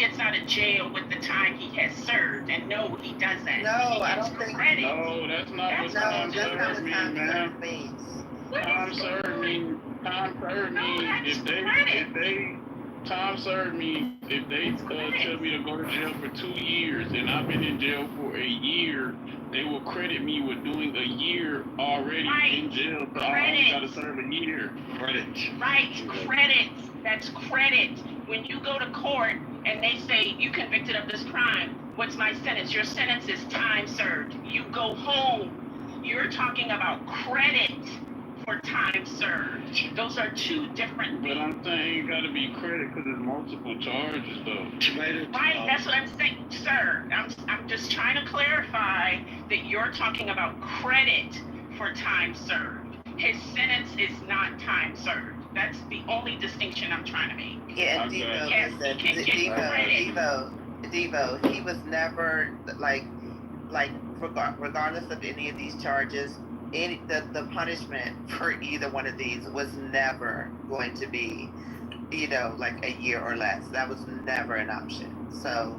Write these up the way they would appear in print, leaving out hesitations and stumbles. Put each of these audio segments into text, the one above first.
gets out of jail with the time he has served. And no, he doesn't. No, I don't think. Credit. No, that's not what time served means, man. Time served means time served means if they tell me to go to jail for 2 years and I've been in jail for a year, they will credit me with doing a year already in jail. So I only got to serve a year. Credit. Right, credit. That's credit. When you go to court and they say you convicted of this crime, what's my sentence? Your sentence is time served. You go home. You're talking about credit for time served. Those are two different things. But I'm saying it got to be credit because there's multiple charges, though. Right, that's what I'm saying, sir. I'm just trying to clarify that you're talking about credit for time served. His sentence is not time served. That's the only distinction I'm trying to make. Yeah, and Devo, he was never like regardless of any of these charges, the punishment for either one of these was never going to be, like a year or less. That was never an option. So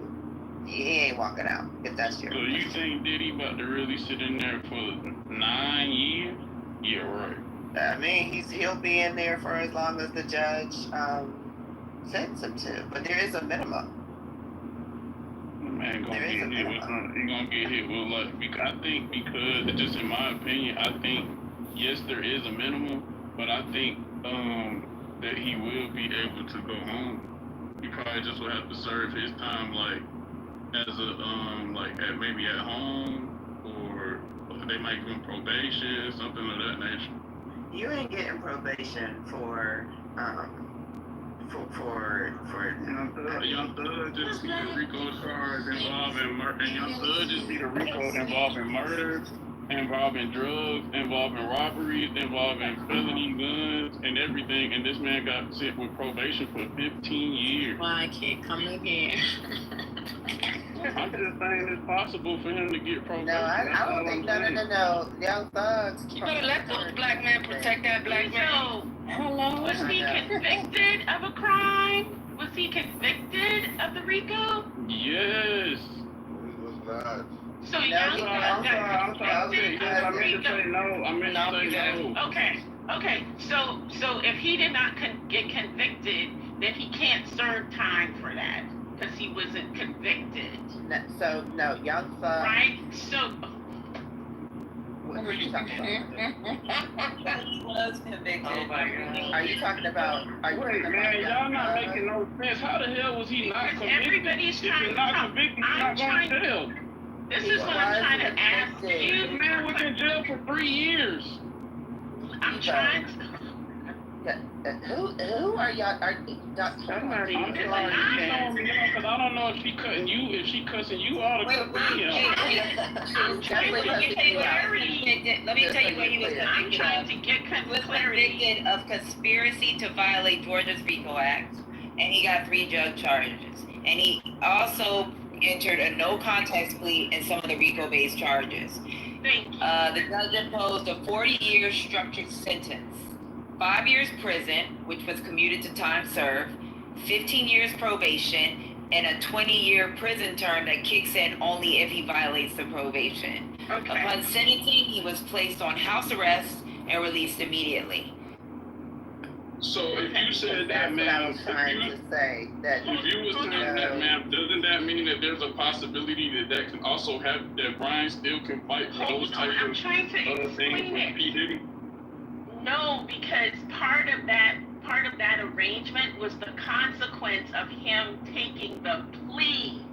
he ain't walking out if that's your. So you think Diddy about to really sit in there for 9 years? Yeah, right. I mean, he'll be in there for as long as the judge sends him to, but there is a minimum. Man, he gonna get hit with like, because just in my opinion, I think yes, there is a minimum, but I think that he will be able to go home. He probably just will have to serve his time like as a maybe at home, or they might give him probation, something of that nature. You ain't getting probation for Young Thug just be the RICO charge involving murder, and Young Thug just be the RICO involving murder, involving drugs, involving robberies, involving felony guns and everything, and this man got sent with probation for 15 years. Why I can't come again? I'm just saying it's possible for him to get probation. No, I don't think no. Young Thugs. You better let those black men protect that black man. Hello. Was he convicted of a crime? Was he convicted of the RICO? Yes. He was not. So Young Thug got convicted of RICO. I meant to say no. Okay. So if he did not get convicted, then he can't serve time for that because he wasn't convicted. No, Young Thug. Right. So. What are you talking about? He was convicted. Oh my God. Are you talking about? Wait, man, y'all not making no sense. How the hell was he not convicted? Everybody's trying to not convicted, he's not going to jail. This is what I'm trying to ask you. The man was in jail for 3 years. I'm trying to. Who are y'all? Somebody. Because I don't know if she cutting you, if she cussing you out or cutting me out. I'm trying to get clarity. Let me tell you what he was convicted of. I'm trying to get He was clarity. convicted of conspiracy to violate Georgia's RICO Act, and he got 3 drug charges. And he also entered a no contest plea in some of the RICO-based charges. Thank you. The judge imposed a 40-year structured sentence. 5 years prison, which was commuted to time served, 15 years probation, and a 20-year prison term that kicks in only if he violates the probation. Okay. Upon sentencing, he was placed on house arrest and released immediately. So if you said that, ma'am, if you was saying that, ma'am, doesn't that mean that there's a possibility that can also have, that Brian still can fight for those type of things with P. Diddy? No, because part of that arrangement was the consequence of him taking the plea.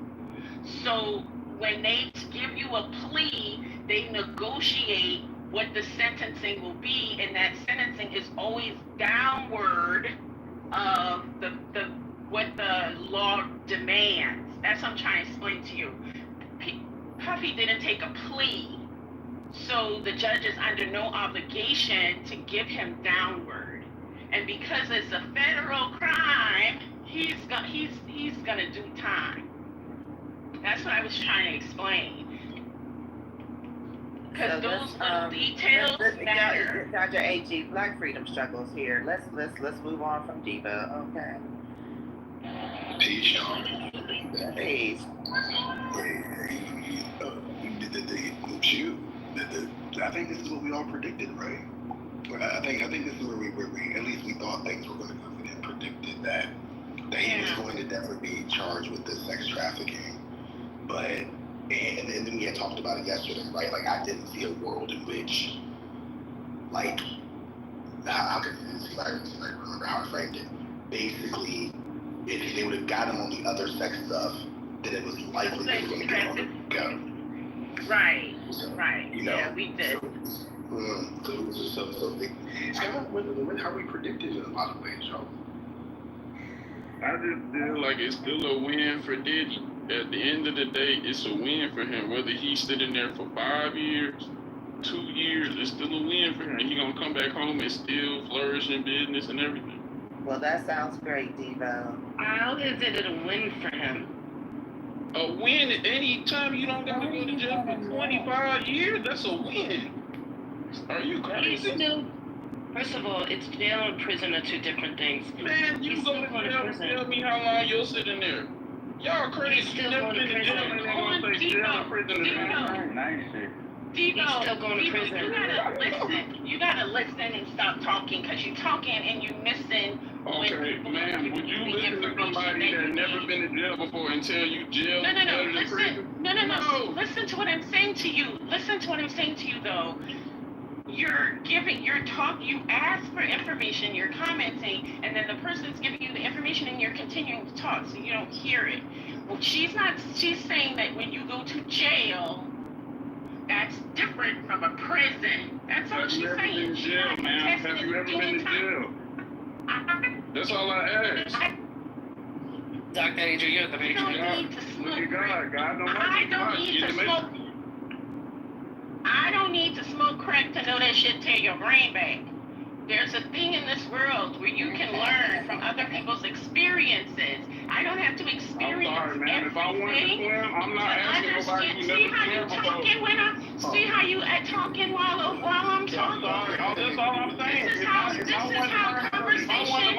So when they give you a plea, they negotiate what the sentencing will be, and that sentencing is always downward of what the law demands. That's what I'm trying to explain to you. Puffy didn't take a plea. So the judge is under no obligation to give him downward, and because it's a federal crime, he's gonna do time. That's what I was trying to explain. Because those little details matter. Dr. A.G. Black freedom struggles here. Let's move on from Diva, okay? Peace, y'all. Please. I think this is what we all predicted, right? I think this is where we at least we thought things were going to go. We predicted that he was going to definitely be charged with the sex trafficking. But and then we had talked about it yesterday, right? Like I didn't see a world in which, like, how could I remember how I framed it? Basically, if they would have got him on the other sex stuff, then it was likely they were going to get on the go. Right. So, Right. You know, Yeah, we did. So it's kind of when how we predicted in a lot of ways, y'all. I just feel like it's still a win for Diddy. At the end of the day, it's a win for him. Whether he's sitting there for 5 years, 2 years, it's still a win for him. He gonna come back home and still flourish in business and everything. Well, that sounds great, Devo. How is it a win for him? A win any time you don't gotta go to jail for 25 years, that's a win. Are you He's crazy? still, first of all, it's jail and prison are two different things. Man, you He's go still to going to jail and prison. tell me how long you're sitting there. Y'all crazy. He's still You never going to been to jail prison. and they gonna say jail and prison is He's still going to prison. You gotta listen. You gotta listen and stop talking, because you're talking and you're missing. Okay, man, would you listen to somebody that's never been to jail before and tell you jail is better than prison? No. Listen to what I'm saying to you. Listen to what I'm saying to you, though. You ask for information, you're commenting, and then the person's giving you the information and you're continuing to talk, so you don't hear it. Well, she's saying that when you go to jail, that's different from a prison. That's all she's saying. Have you ever been to jail, man? Have you ever been to jail? That's all I ask. Dr. Adrian, you're the You major. don't need to Look smoke. at God. God don't I don't need to smoke. I don't need to smoke crack to know that shit tear your brain back. There's a thing in this world where you can learn from other people's experiences. I don't have to experience I'm sorry, man. If I wanted to everything swim, I'm not asking nobody who See how you never swam talking when see how you talking while I'm I'm talking. sorry. That's all I'm saying. This is how conversation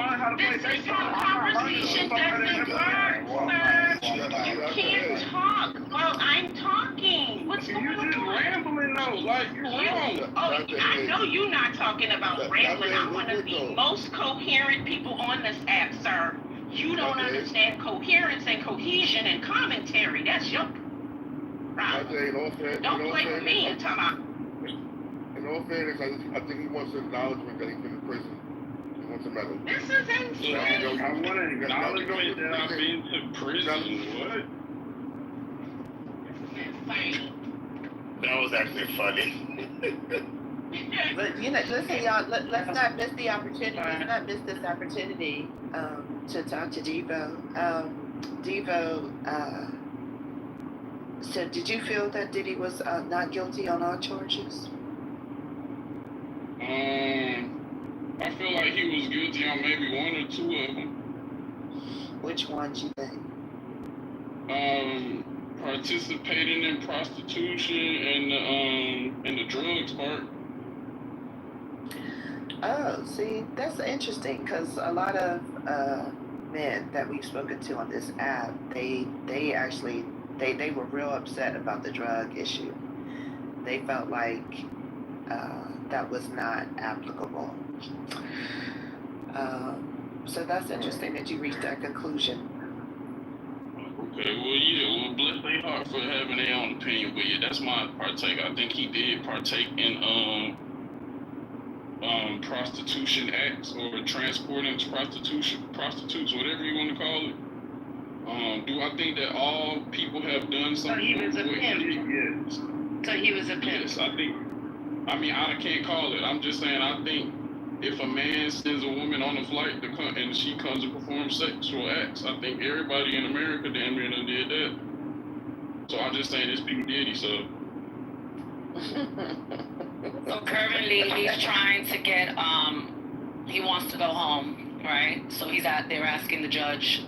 doesn't work, sir. You can't talk while I'm talking. What's going You just on? rambling though, like you're wrong. I know you're not talking about rambling. I'm one of the most coherent people on this app, sir. You don't understand coherence and cohesion and commentary. That's your problem. Don't play with me and talk about. In all fairness, I think he wants acknowledgement that he's been in prison. He wants a medal. This is insane. I want to acknowledge that I've been to prison. What? This is insane. That was actually funny. But listen, y'all. Let's not miss the opportunity. Let's not miss this opportunity to talk to Devo. Devo. So, did you feel that Diddy was not guilty on all charges? I feel like he was guilty on maybe 1 or 2 of them. Which ones you think? Participating in prostitution and the drugs part. Oh, see, that's interesting because a lot of men that we've spoken to on this app, they actually were real upset about the drug issue. They felt like that was not applicable. So that's interesting that you reached that conclusion. Okay, well, bless their heart for having their own opinion, but yeah, that's my partake. I think he did partake in prostitution acts or transporting prostitutes, whatever you want to call it. Do I think that all people have done something? he was a pimp. Yes. So he was a pimp. Yes, I can't call it. I'm just saying, I think if a man sends a woman on a flight to come and she comes to perform sexual acts, I think everybody in America damn near done did that. So I'm just saying this P. Diddy, so. So currently he's trying to get, he wants to go home, right? So he's out there asking the judge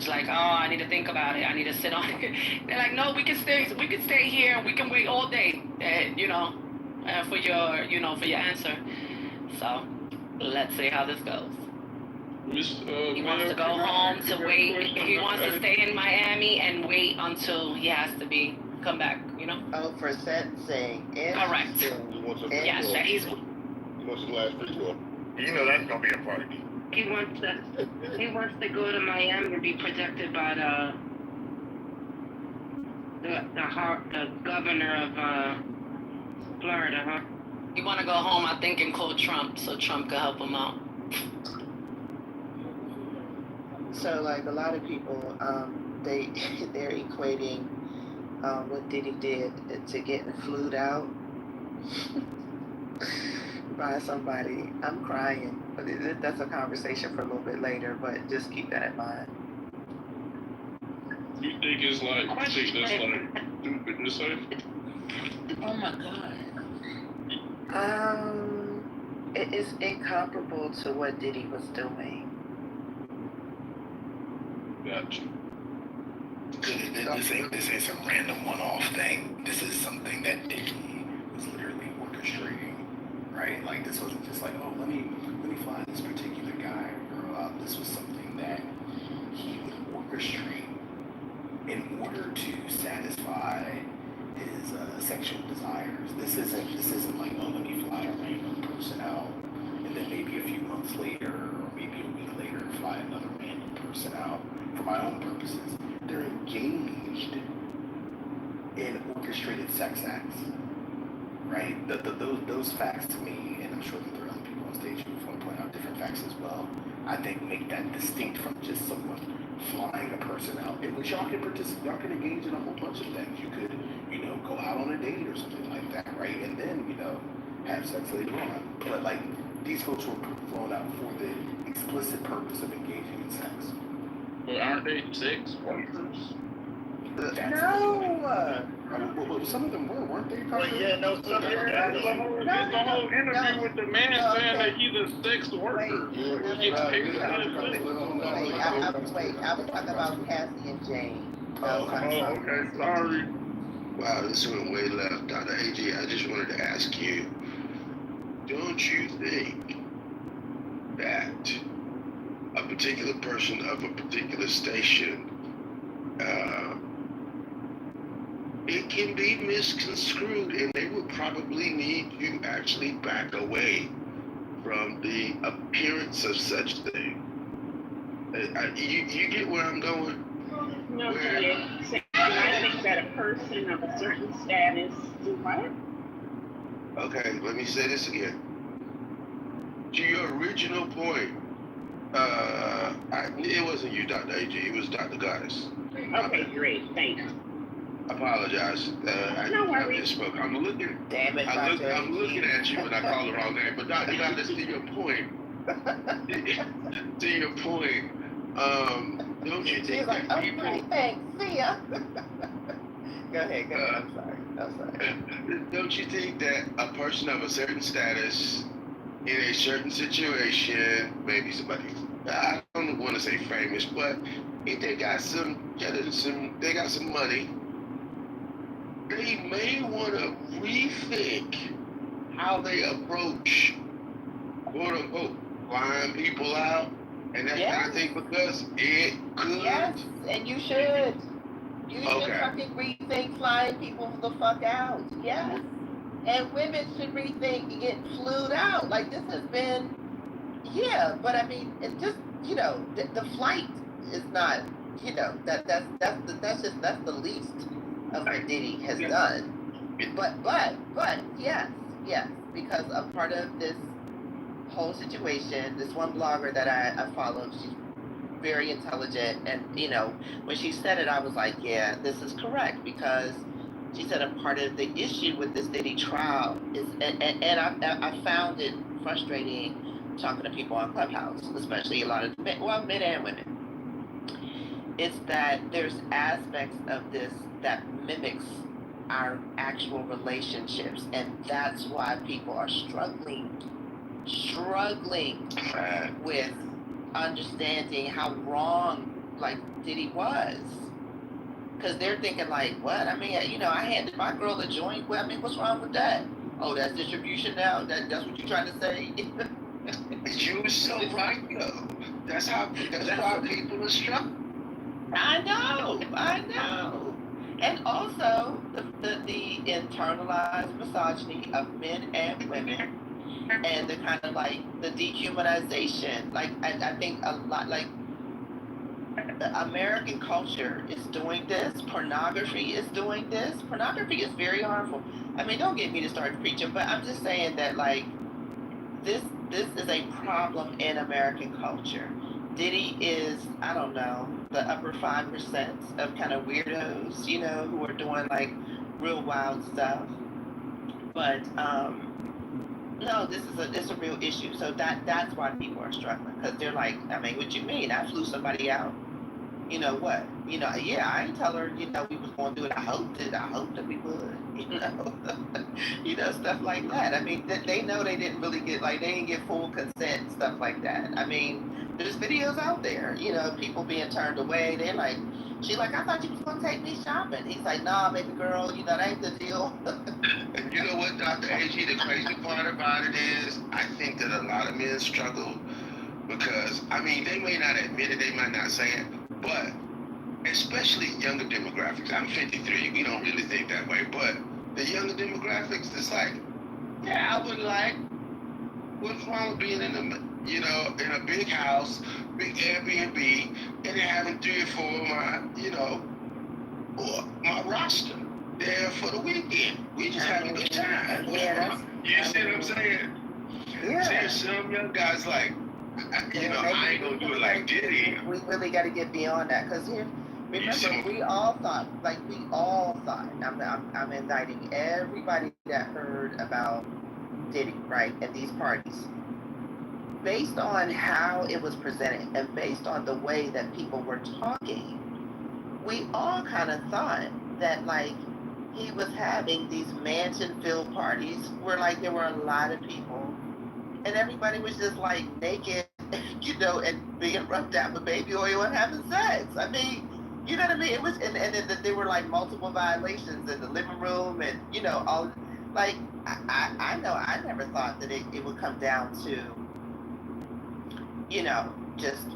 like, oh, I need to think about it. I need to sit on it. They're like, no, we can stay here and we can wait all day, for your answer. So let's see how this goes. He wants to go home to wait. He wants to stay in Miami wait until he has to come back, Oh, for sentencing. Correct. He wants a free Yes, throw. that he's, He wants his last free throw. You know that's gonna be a party. he wants to go to Miami and be protected by the governor of Florida, huh? You want to go home, I think, and call Trump so Trump can help him out. So, like, a lot of people, they're equating what Diddy did to getting flued out by somebody. I'm crying, but that's a conversation for a little bit later, but just keep that in mind. You think it's like, you think that's like stupid to say? Oh my God. It is incomparable to what Diddy was doing. Gotcha. This ain't some random one-off thing. This is something that Diddy was literally orchestrating, right? Like, this wasn't just like, oh, let me fly this particular guy or girl out. This was something that he would orchestrate in order to satisfy his sexual desires. This isn't like, oh, let me fly a random person out, and then maybe a few months later, or maybe a week later, fly another random person out for my own purposes. They're engaged in orchestrated sex acts, right? Those facts to me, and I'm sure that there are other people on stage who want to point out different facts as well, I think make that distinct from just someone flying a person out, in which y'all can participate, y'all can engage in a whole bunch of things. You could, go out on a date or something like that, right? And then, have sex later on. But like, these folks were flown out for the explicit purpose of engaging in sex. But aren't they sex workers? No. Well, some of them weren't they? Well, yeah, no, some of There's the whole interview with the man saying that he's a sex worker. He gets paid for that. I was talking about Cassie and Jane. Oh, okay, sorry. Wow, this went way left. Dr. AG, I just wanted to ask you, don't you think that a particular person of a particular station, it can be misconstrued, and they would probably need to actually back away from the appearance of such thing? You get where I'm going? No, I think that a person of a certain status do what? Okay, let me say this again. To your original point, it wasn't you, Dr. AG, it was Dr. Goddess. Okay, great, thanks. I apologize. No I worries. misspoke. I'm looking Damn it, Dr. I'm looking at you and I call the wrong name. But Dr. Goddess, to your point, don't you think like, that people... okay, thanks, see ya. Go ahead, I'm sorry. Don't you think that a person of a certain status in a certain situation, maybe somebody, I don't want to say famous, but if they got some money, they may want to rethink how they approach, quote unquote, flying people out. And that's, I think, because it could. Yes, and you should. You should Okay. fucking rethink flying people the fuck out. Yes. And women should rethink getting flued out. Like, this has been, but I mean, it's just, the flight is not, that's the least of what Diddy has done. But yes, because a part of this whole situation, this one blogger that I followed, she's very intelligent, and when she said it, I was like, yeah, this is correct, because she said a part of the issue with this Diddy trial is, and I found it frustrating talking to people on Clubhouse, especially a lot of men and women, is that there's aspects of this that mimics our actual relationships, and that's why people are struggling with understanding how wrong, like, Diddy was. Because they're thinking, like, what? I mean, I handed my girl a joint. Well, I mean, what's wrong with that? Oh, that's distribution now? That's what you're trying to say? You were so right, though. That's why people are struggling. I know. And also the internalized misogyny of men and women, and the kind of like the dehumanization. Like I think a lot, like the American culture is doing this. Pornography is doing this. Pornography is very harmful. I mean, don't get me to start preaching, but I'm just saying that like this is a problem in American culture. Diddy is, I don't know, the upper 5% of kind of weirdos, you know, who are doing like real wild stuff. But no, this is it's a real issue. So that's why people are struggling, because they're like, I mean, what you mean? I flew somebody out. You know what? You know, yeah, I ain't tell her, you know, we was gonna do it. I hoped it. I hoped that we would, you know. You know, stuff like that. I mean, they know they didn't really get, like, they didn't get full consent and stuff like that. I mean, there's videos out there, you know, people being turned away. They're like, she's like, I thought you was gonna take me shopping. He's like, nah, baby girl, you know, that ain't the deal. And you know what, Dr. AG, the crazy part about it is, I think that a lot of men struggle because, I mean, they may not admit it, they might not say it, but especially younger demographics. I'm 53, we don't really think that way, but the younger demographics, it's like, yeah, I would like, what's wrong with being in a, you know, in a big house, big Airbnb, and then having 3 or 4 of my, you know, or my roster there for the weekend. We just having a good time. Yeah, You see what I'm saying? yeah. See, some young guys like, you know, I ain't gonna do it like Diddy. We really got to get beyond that, because here, remember, we all thought, I'm indicting everybody that heard about Diddy, right, at these parties, based on how it was presented and based on the way that people were talking. We all kind of thought that like he was having these mansion-filled parties where like there were a lot of people and everybody was just like naked, you know, and being rubbed out with baby oil and having sex. I mean, you know what I mean? It was, and then there were like multiple violations in the living room, and you know, all like I know I never thought that it would come down to, you know, just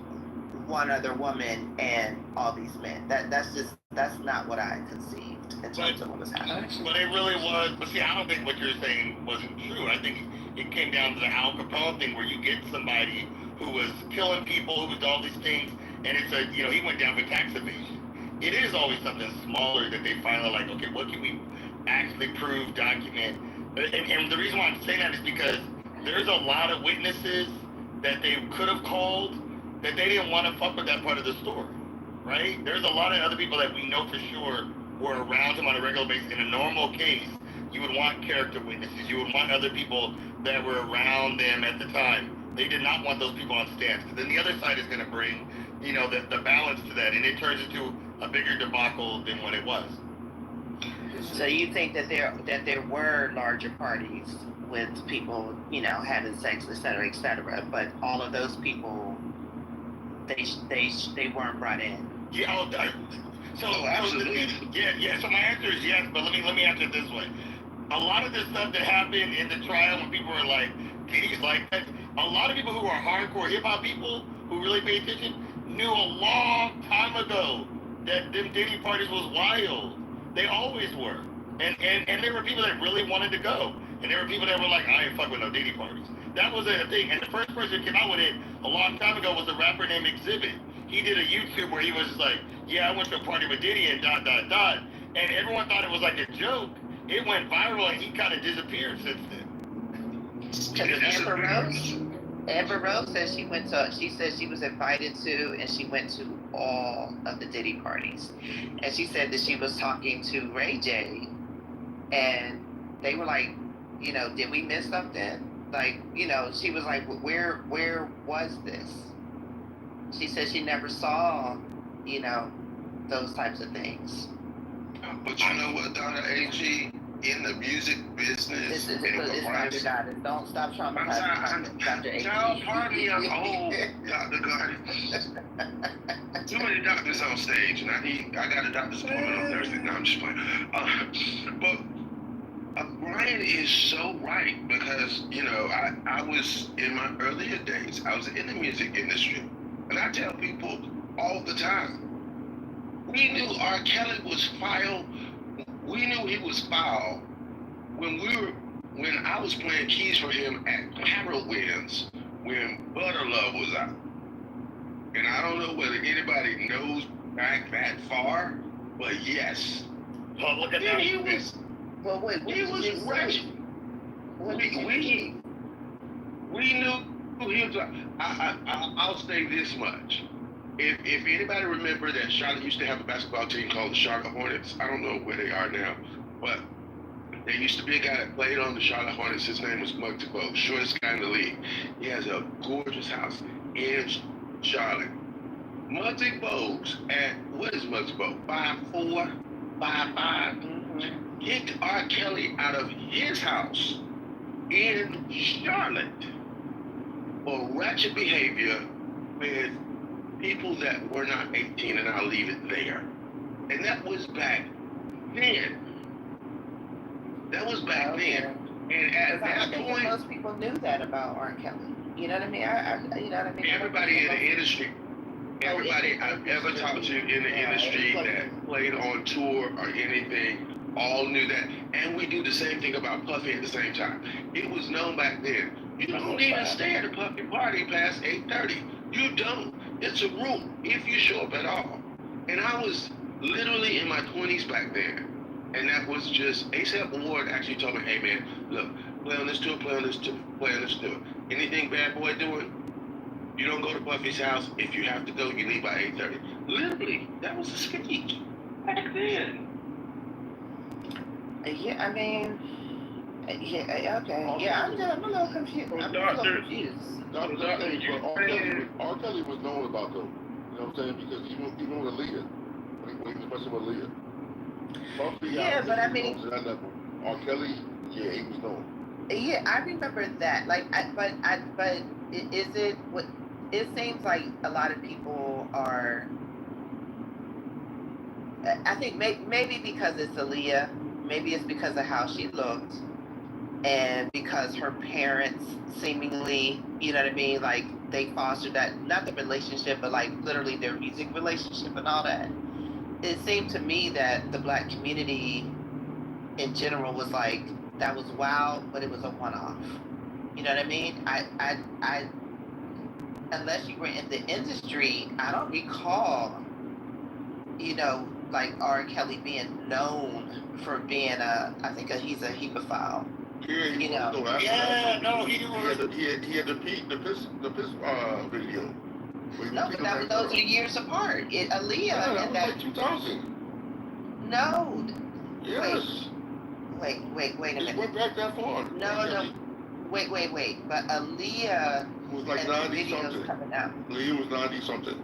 one other woman and all these men. That's not what I conceived in terms of what was happening. But it really was. But see, I don't think what you're saying wasn't true. I think it came down to the Al Capone thing, where you get somebody who was killing people, who was all these things, and it's a, you know, he went down for tax evasion. It is always something smaller that they finally like, okay, what can we actually prove, document? And the reason why I'm saying that is because there's a lot of witnesses that they could have called that they didn't want to fuck with that part of the story, right? There's a lot of other people that we know for sure were around him on a regular basis. In a normal case, you would want character witnesses. You would want other people that were around them at the time. They did not want those people on stands. Because then the other side is going to bring, you know, the balance to that, and it turns into a bigger debacle than what it was. So you think that there were larger parties with people, you know, having sex, et cetera, but all of those people, they weren't brought in. Yeah. Absolutely. Yeah. So my answer is yes, but let me answer it this way. A lot of this stuff that happened in the trial when people were like, Diddy's like that, a lot of people who are hardcore hip hop people who really pay attention knew a long time ago that them Diddy parties was wild. They always were. And there were people that really wanted to go. And there were people that were like, I ain't fuck with no Diddy parties. That was a thing. And the first person who came out with it a long time ago was a rapper named Exhibit. He did a YouTube where he was just like, yeah, I went to a party with Diddy and ... And everyone thought it was like a joke. It went viral and he kind of disappeared since then. Because Amber Rose says she said she was invited to, and she went to all of the Diddy parties. And she said that she was talking to Ray J, and they were like, you know, did we miss something? Like, you know, she was like, where was this? She said she never saw, you know, those types of things. But you know what, Dr. AG? In the music business, don't stop traumatizing Dr. AG. Pardon me, I'm old, Dr. Gardy. Too many doctors on stage, and I got a doctor's appointment on Thursday. No, I'm just playing. But Brian is so right, because, you know, I was, in my earlier days, I was in the music industry, and I tell people all the time, We knew R. Kelly was foul. We knew he was foul when I was playing keys for him at Carowinds when Butter Love was out. And I don't know whether anybody knows back that far, but yes. Public Yeah, he announcement. was. Well, wait, He was wretched. We knew he was. I'll say this much. If anybody remember that Charlotte used to have a basketball team called the Charlotte Hornets, I don't know where they are now, but there used to be a guy that played on the Charlotte Hornets. His name was Muggsy Bogues, shortest guy in the league. He has a gorgeous house in Charlotte. Muggsy Bogues what is Muggsy Bogues? 5'4", 5'5". Kicked R. Kelly out of his house in Charlotte for ratchet behavior with people that were not 18, and I'll leave it there. And that was back then. That was back then. And at that point, most people knew that about R. Kelly. You know what I mean? You know what I mean? everybody in the industry, everybody I've ever talked to in the industry that played on tour or anything, all knew that. And we do the same thing about Puffy at the same time. It was known back then. You don't even stay at a Puffy party past 8:30. You don't. It's a rule if you show up at all. And I was literally in my 20s back then. And that was just, A$AP Ward actually told me, hey man, look, play on this tour, play on this tour, play on this tour. Anything Bad Boy doing, you don't go to Puffy's house. If you have to go, you leave by 8:30. Literally, that was a speech back then. Yeah, I mean, yeah, okay. Yeah, I'm a little confused. I'm a little confused. That's the thing, but R. Kelly was known about them. You know what I'm saying? Because even with Aaliyah, when he was messing with Aaliyah. Puffy, Yeah, but I mean, R. Kelly, yeah, he was known. Yeah, I remember that. Like, is it what? It seems like a lot of people are. I think maybe because it's Aaliyah, maybe it's because of how she looked, and because her parents seemingly, you know what I mean, like they fostered that, not the relationship, but like literally their music relationship and all that. It seemed to me that the Black community in general was like, that was wild, but it was a one-off. You know what I mean? I unless you were in the industry, I don't recall, you know, like R. Kelly being known for being he's a hemophile. Yeah, you know. He had the piss video. No, but those are years apart. Aaliyah and that was like 2000. No. Yes. Wait a minute. It went back that far. No. Wait. But Aaliyah was like 90 something. Coming out. Aaliyah was 90 something.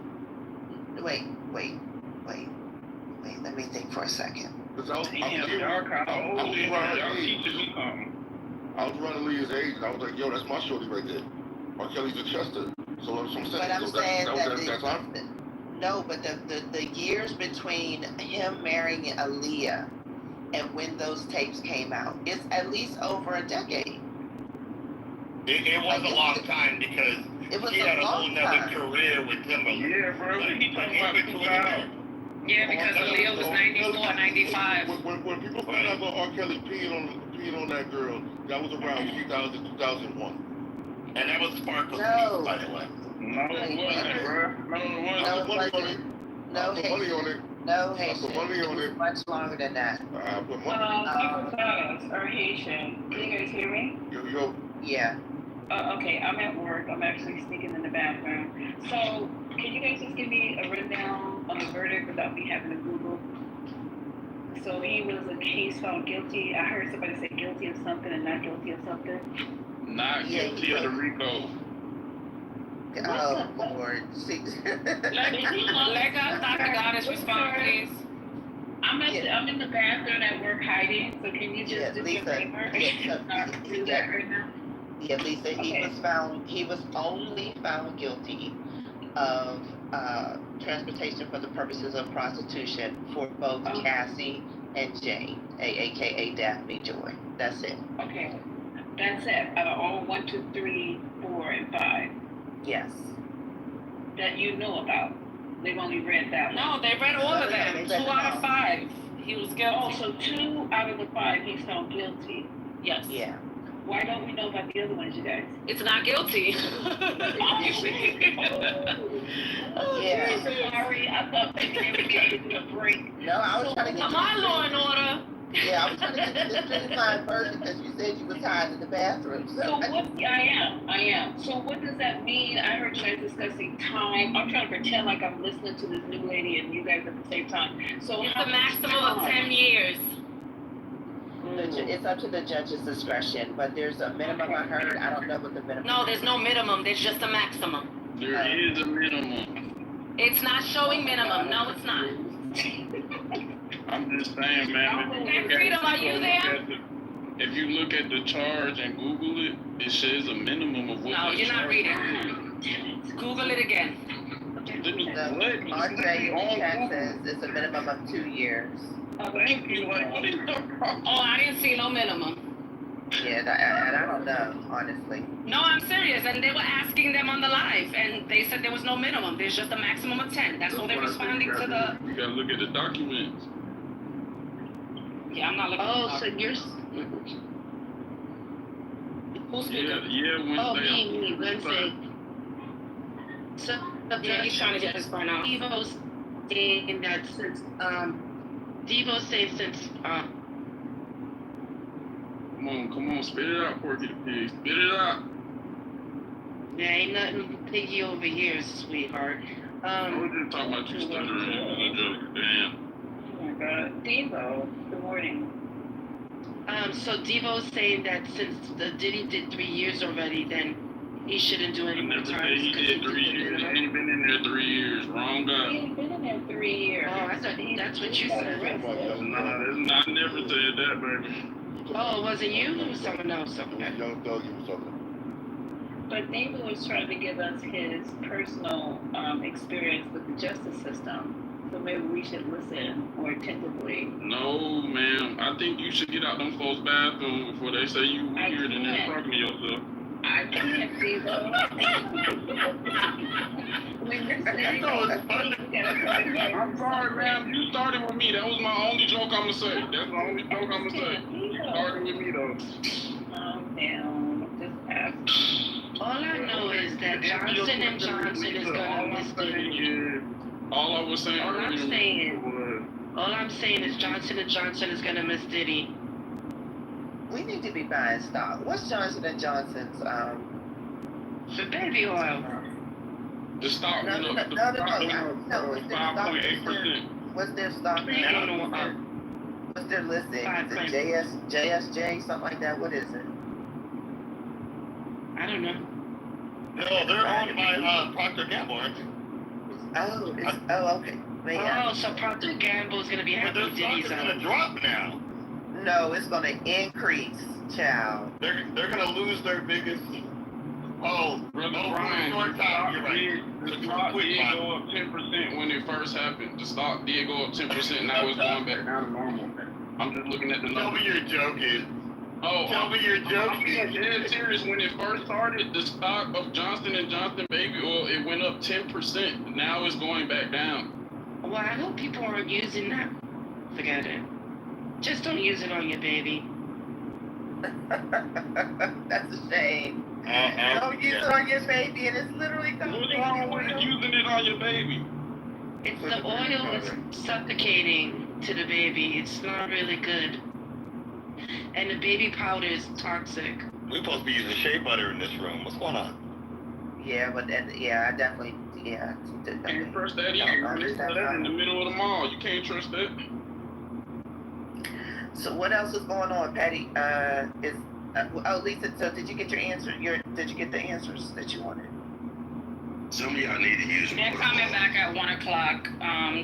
Wait. Let me think for a second. I was around Aaliyah's age, and I was like, yo, that's my shorty right there. R. Kelly's a Chester. So I'm saying, but I'm saying that time? No, but the years between him marrying Aaliyah and when those tapes came out, it's at least over a decade. It was a long time because he had a whole nother career with Timberlake. Yeah, bro. He talking about it. Yeah, because Aaliyah was 94, 95. When people found out about R. Kelly peeing on that girl, that was around 2000, 2001. And that was Sparkle's No. by the way. No, it wasn't, bro. No, it wasn't. No, I put money on it. No, I put money on it. Much longer than that. I put money. People are Haitian. Can you guys hear me? Yo. Yeah. Okay, I'm at work. I'm actually sneaking in the bathroom. So, can you guys just give me a rundown on the verdict without me having to Google? So he's found guilty. I heard somebody say guilty of something and not guilty of something. Not guilty of the RICO. Oh, Lord. See. Let Dr. Goddess respond, please. I'm in the bathroom at work hiding, so can you just do me a favor? Not do that right now? Yeah, Lisa, he was only found guilty of transportation for the purposes of prostitution for both Cassie and Jane, aka Daphne Joy. That's it. Okay. That's it. All 1, 2, 3, 4, and 5. Yes. That you know about. They've only read that one. No, they read all of them. 2 out of 5. He was guilty. Oh, so 2 out of the 5 he's found guilty. Yes. Yeah. Why don't we know about the other ones, you guys? It's not guilty. Yeah. Sorry, I thought maybe we gave you a break. No, I was trying to get Come on, Law and Order. Yeah, I was trying to get you the streamlined version because you said you was hiding in the bathroom. So what? I am. So what does that mean? I heard you guys discussing time. I'm trying to pretend like I'm listening to this new lady and you guys at the same time. So it's a maximum of 10 years. It's up to the judge's discretion, but there's a minimum. I heard. I don't know what the minimum. No, there's no minimum. There's just a maximum. There is a minimum. It's not showing minimum. No, it's not. I'm just saying, man. Freedom, are you there? If you look at the charge and Google it, it says a minimum of what. No, you're not reading. Google it again. RJ chat says it's a minimum of 2 years. Thank you. Oh, I didn't see no minimum. Yeah, and I don't know, honestly. No, I'm serious. And they were asking them on the live, and they said there was no minimum. There's just a maximum of 10. That's all they're responding to the. You gotta look at the documents. Yeah, I'm not looking. Oh, so you're. Who's speaking? Yeah, Wednesday. Me, Wednesday. So, Yeah, he's trying to get this part out. Devo's saying that since, Devo's saying since, Come on, spit it out, Porky the Pig. Spit it out. there ain't nothing piggy over here, sweetheart. I was just talking about you stuttering. It was a joke. Damn. Oh my God. Devo, good morning. So Devo's saying that since the Diddy did 3 years already, then he shouldn't do any I more never time. said he did 3 years. He ain't been in there 3 years. Wrong He guy. ain't been in there 3 years. Oh, I thought that's what you said. Nah, I never said that, baby. Oh, it wasn't you? It was someone else. Okay. Young Thug, he was talking. But David was trying to give us his personal experience with the justice system. So maybe we should listen more attentively. No, ma'am. I think you should get out them folks' bathroom before they say you weird and then can't. talking to yourself. I can't, Devo. When you're saying I'm sorry, ma'am. You started with me. That was my only joke I'm gonna say. That's the only joke I'm gonna say. You started with me though. calm down. Just ask. All I know is that Johnson and Johnson is gonna miss Diddy. All I was saying. All I'm earlier saying- was, All I'm saying is Johnson and Johnson is gonna miss Diddy. We need to be buying stock. What's Johnson and Johnson's? The baby oil. the stock No, went no, up. no, The no, stock no, went no, up what's their 5.8%. What's their stock? What's their listing? Is it JSJ, something like that? What is it? I don't know. No, they're owned by Procter Gamble, aren't they? Okay. Man. Oh, so Procter Gamble is gonna be But having their stock is Diddy's gonna on. drop now. No, it's gonna increase, child. They're gonna lose their biggest. Oh, Brother oh, Brian, short time. You're right. the stock did go up 10% when it first happened. The stock did go up 10%. Now it's going back down to normal. I'm just looking at the Tell numbers. me you're joking. Oh, Tell me you're I'm being joking. dead serious. When it first started, the stock of Johnson and Johnson baby oil, it went up 10%. Now it's going back down. Well, I hope people aren't using that. Forget it. Just don't use it on your baby. That's a shame. Don't use it Yeah. on your baby, and it's literally coming. What's wrong with using it on your baby? It's the oil is suffocating to the baby. It's not really good. And the baby powder is toxic. We're supposed to be using shea butter in this room. What's going on? Yeah, but I definitely, Can't trust that either. They sell that in the middle of the mall. You can't trust that. So what else is going on, Patty? Lisa. So did you get your answer? Did you get the answers that you wanted? Some of y'all need to use They're coming back at 1 o'clock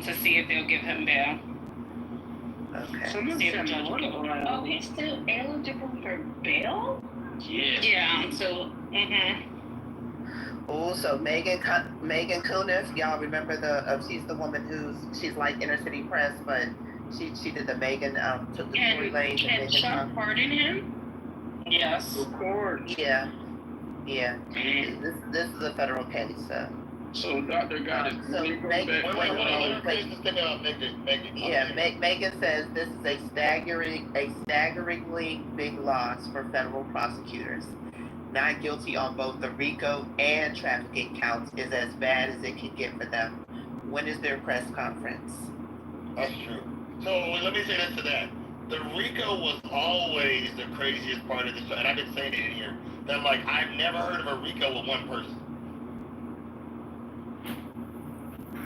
to see if they'll give him bail. Okay. Someone See if said the judge will give him bail. Oh, he's still eligible for bail? Yeah, until, Oh, so Megan Kuniff, y'all remember she's the woman she's like inner city press, but she did the Megan took the Tory Lane. Can Trump pardon him? Yes. Of course. Yeah. This is a federal case, so. So Dr. Goddess, So can you go Megan, back? wait, Yeah. Megan says this is a staggeringly big loss for federal prosecutors. Not guilty on both the RICO and trafficking counts is as bad as it can get for them. When is their press conference? That's true. So let me say this to that. The RICO was always the craziest part of this, and I've been saying it in here, that like I've never heard of a RICO with one person.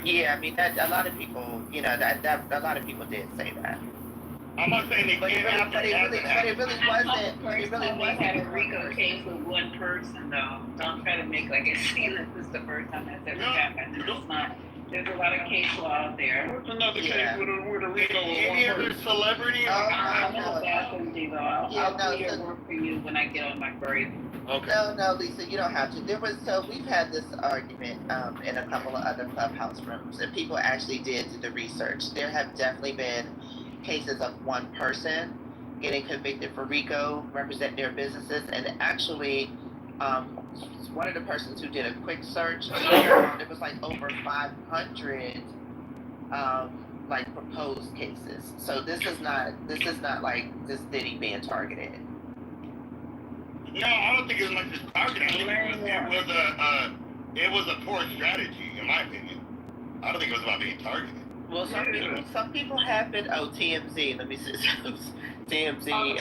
Yeah, I mean that a lot of people, that a lot of people did say that. I'm not saying they But it can't really, happen. but it really wasn't. First time they had a RICO case with one person, though. Don't try to make like it seem like this is the first time that's ever happened. It's not. There's a lot of case law out there. What's another case with a RICO with Any one other person? celebrity? I'm in the bathroom, Diva. I'll no, do your work for you when I get on my break. Okay. No, Lisa, you don't have to. We've had this argument in a couple of other clubhouse rooms, and people actually did do the research. There have definitely been cases of one person getting convicted for RICO, represent their businesses, and actually, one of the persons who did a quick search, there was like over 500 like proposed cases. So this is not like this Diddy being targeted. No, I don't think it was much as targeting. I think it was a poor strategy, in my opinion. I don't think it was about being targeted. Well, some people have been. Oh, TMZ. Let me see. TMZ. You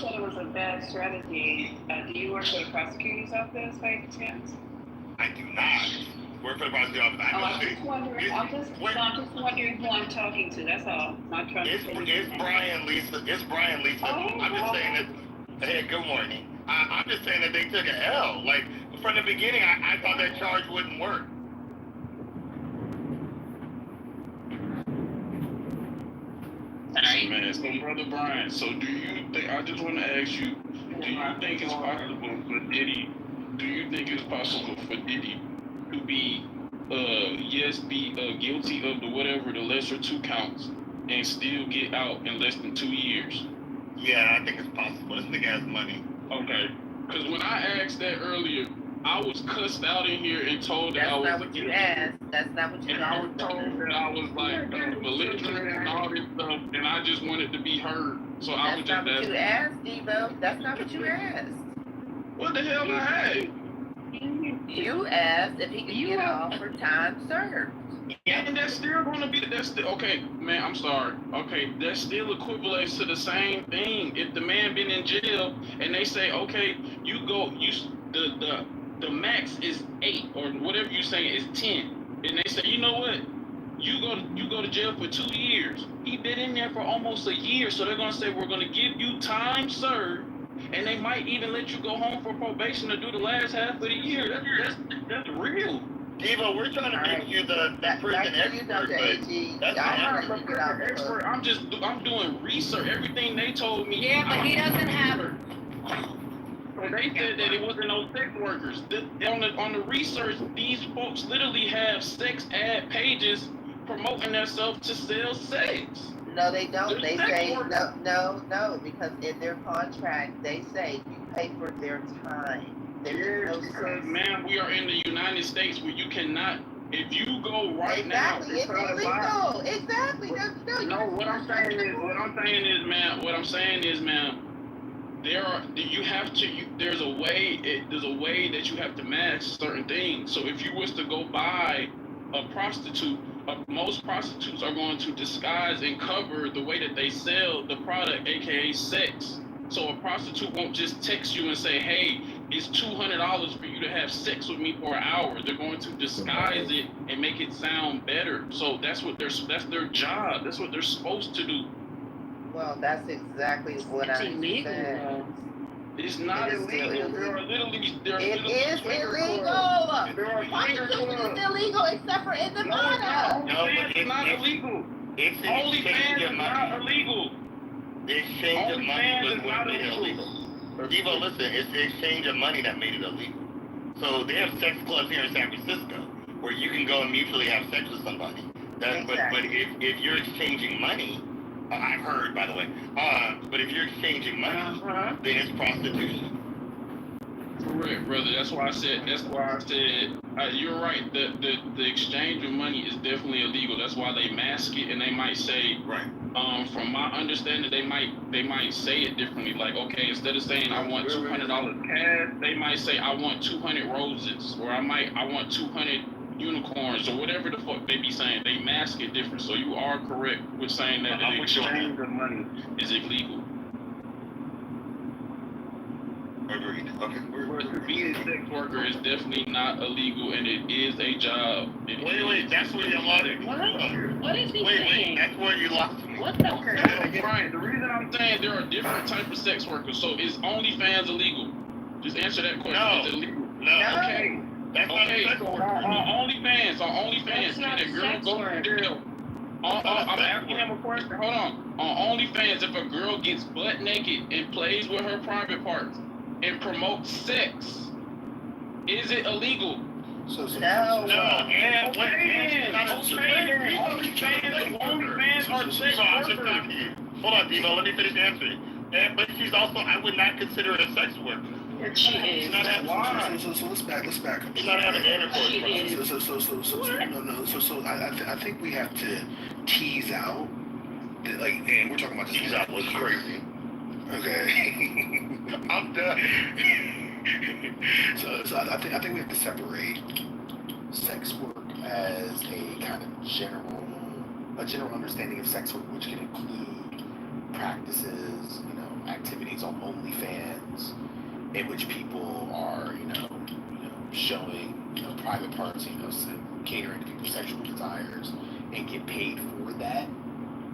said it was a bad strategy. Do you work for the prosecutor's office by any chance? I do not work for the prosecutor's office. I'm just wondering. I'm just wondering who I'm talking to. That's all. Not trying to. It's Brian Lisa. It's Brian Lisa. I'm just saying that. Hey, good morning. I'm just saying that they took a L. Like from the beginning, I thought that charge wouldn't work. Man, so Brother Brian, so do you think, I just want to ask you, do you think it's possible for Diddy to be, guilty of the lesser two counts and still get out in less than 2 years? Yeah, I think it's possible. This nigga has money. Okay. Because when I asked that earlier, I was cussed out in here and told that I was. That's not what you asked. That's not what you asked. And I was told that I was like belligerent and all this stuff, and I just wanted to be heard. So I was just asking. That's not what you asked, Devo. That's not what you asked. What the hell I had? You asked if he could get off for time served. And that's still going to be, okay, man, I'm sorry. Okay, that still equivalates to the same thing. If the man been in jail and they say, okay, the max is 8 or whatever you saying is 10, and they say, you know what, you go to jail for 2 years. He been in there for almost a year, so they're gonna say we're gonna give you time served, and they might even let you go home for probation to do the last half of the year. That's real. Devo, we're trying to make you the prison expert, but that's I'm not a prison expert. I'm doing research. Everything they told me. Yeah, but he doesn't have her. They said that it wasn't no sex workers. On the research, these folks literally have sex ad pages promoting themselves to sell sex. No, they don't. They say no, because in their contract they say you pay for their time. Because man, we are in the United States where you cannot. If you go right now, it's illegal. Exactly. No, what I'm saying is, man. There's a way that you have to match certain things. So if you was to go buy a prostitute, most prostitutes are going to disguise and cover the way that they sell the product, aka sex. So a prostitute won't just text you and say, hey, it's $200 for you to have sex with me for an hour. They're going to disguise it and make it sound better. So that's their job. That's what they're supposed to do. Well, that's exactly what I said. It's not illegal. There are literally illegal. Prostitution is illegal except for in Nevada. No, it's not illegal. OnlyFans is not illegal. The exchange of money was what made it illegal. Devo, listen, it's the exchange of money that made it illegal. So they have sex clubs here in San Francisco where you can go and mutually have sex with somebody. But if you're exchanging money, I've heard, by the way, but if you're exchanging money, then it's prostitution. Correct, brother. That's why I said. You're right. The exchange of money is definitely illegal. That's why they mask it, and they might say, Right. From my understanding, they might say it differently. Like, okay, instead of saying I want $200 cash, they might say I want 200 roses, or I want 200 unicorns, or whatever the fuck they be saying. They mask it different. So you are correct with saying that the exchange of money is illegal. Agreed. Okay. But to be a sex worker is definitely not illegal, and it is a job. Wait, that's where you lost it. What is he saying? That's where you lost me. What the Brian, the reason I'm saying there are different types of sex workers, so is OnlyFans illegal? Just answer that question. No. Is it illegal? No. Okay. That's not a sex So worker. on OnlyFans, That's not can a girl sex go work. to jail? I'm asking him a question. Hold on. On OnlyFans, if a girl gets butt naked and plays with her private parts and promotes sex, is it illegal? No. And OnlyFans are sex workers. Hold on, Devo, let me finish answering. But she's also, I would not consider her a sex worker. But she is. She's not having, So let's back up. she's not having intercourse. She is. I think we have to tease out, and we're talking about this. Tease out was crazy. Okay. I'm done. So I think we have to separate sex work as a kind of general understanding of sex work, which can include practices, activities on OnlyFans, in which people are, showing, private parts, catering to people's sexual desires, and get paid for that,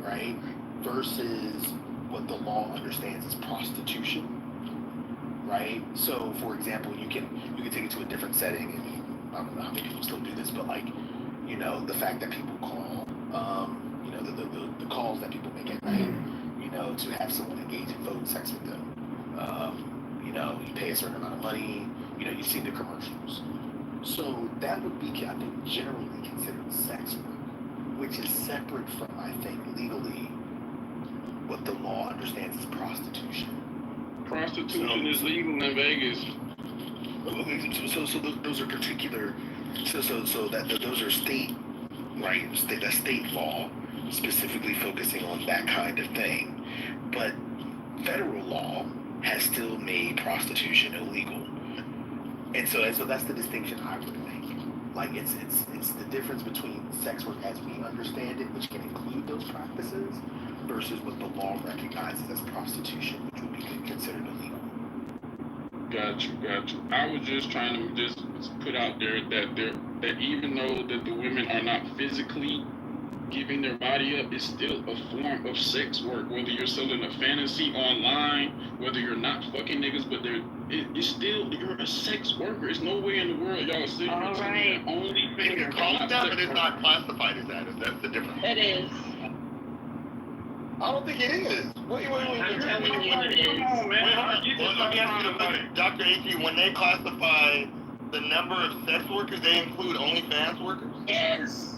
right? Versus what the law understands as prostitution, right? So, for example, you can take it to a different setting, and I don't know how many people still do this, but the fact that people call, the calls that people make at night, to have someone engage in phone sex with them. You pay a certain amount of money, you see the commercials. So that would be, I think, generally considered sex work, which is separate from, I think, legally what the law understands as prostitution. Prostitution is legal in Vegas. So those are particular. So that those are state, right? That's state law, specifically focusing on that kind of thing. But federal law has still made prostitution illegal, and so that's the distinction I would make. Like it's the difference between sex work as we understand it, which can include those practices, versus what the law recognizes as prostitution, which would be considered illegal. Got you. I was just trying to just put out there that even though that the women are not physically giving their body up, it's still a form of sex work. Whether you're selling a fantasy online, whether you're not fucking niggas, but it's still, you're a sex worker. It's no way in the world y'all sitting All right. only If you're called that, but it's not classified as that. That's the difference. It is. I don't think it is. Wait. I'm telling you it is. Come on, man. Wait, hold on. Let me ask you a question. Dr. A.T., when they classify the number of sex workers, they include OnlyFans workers? Yes.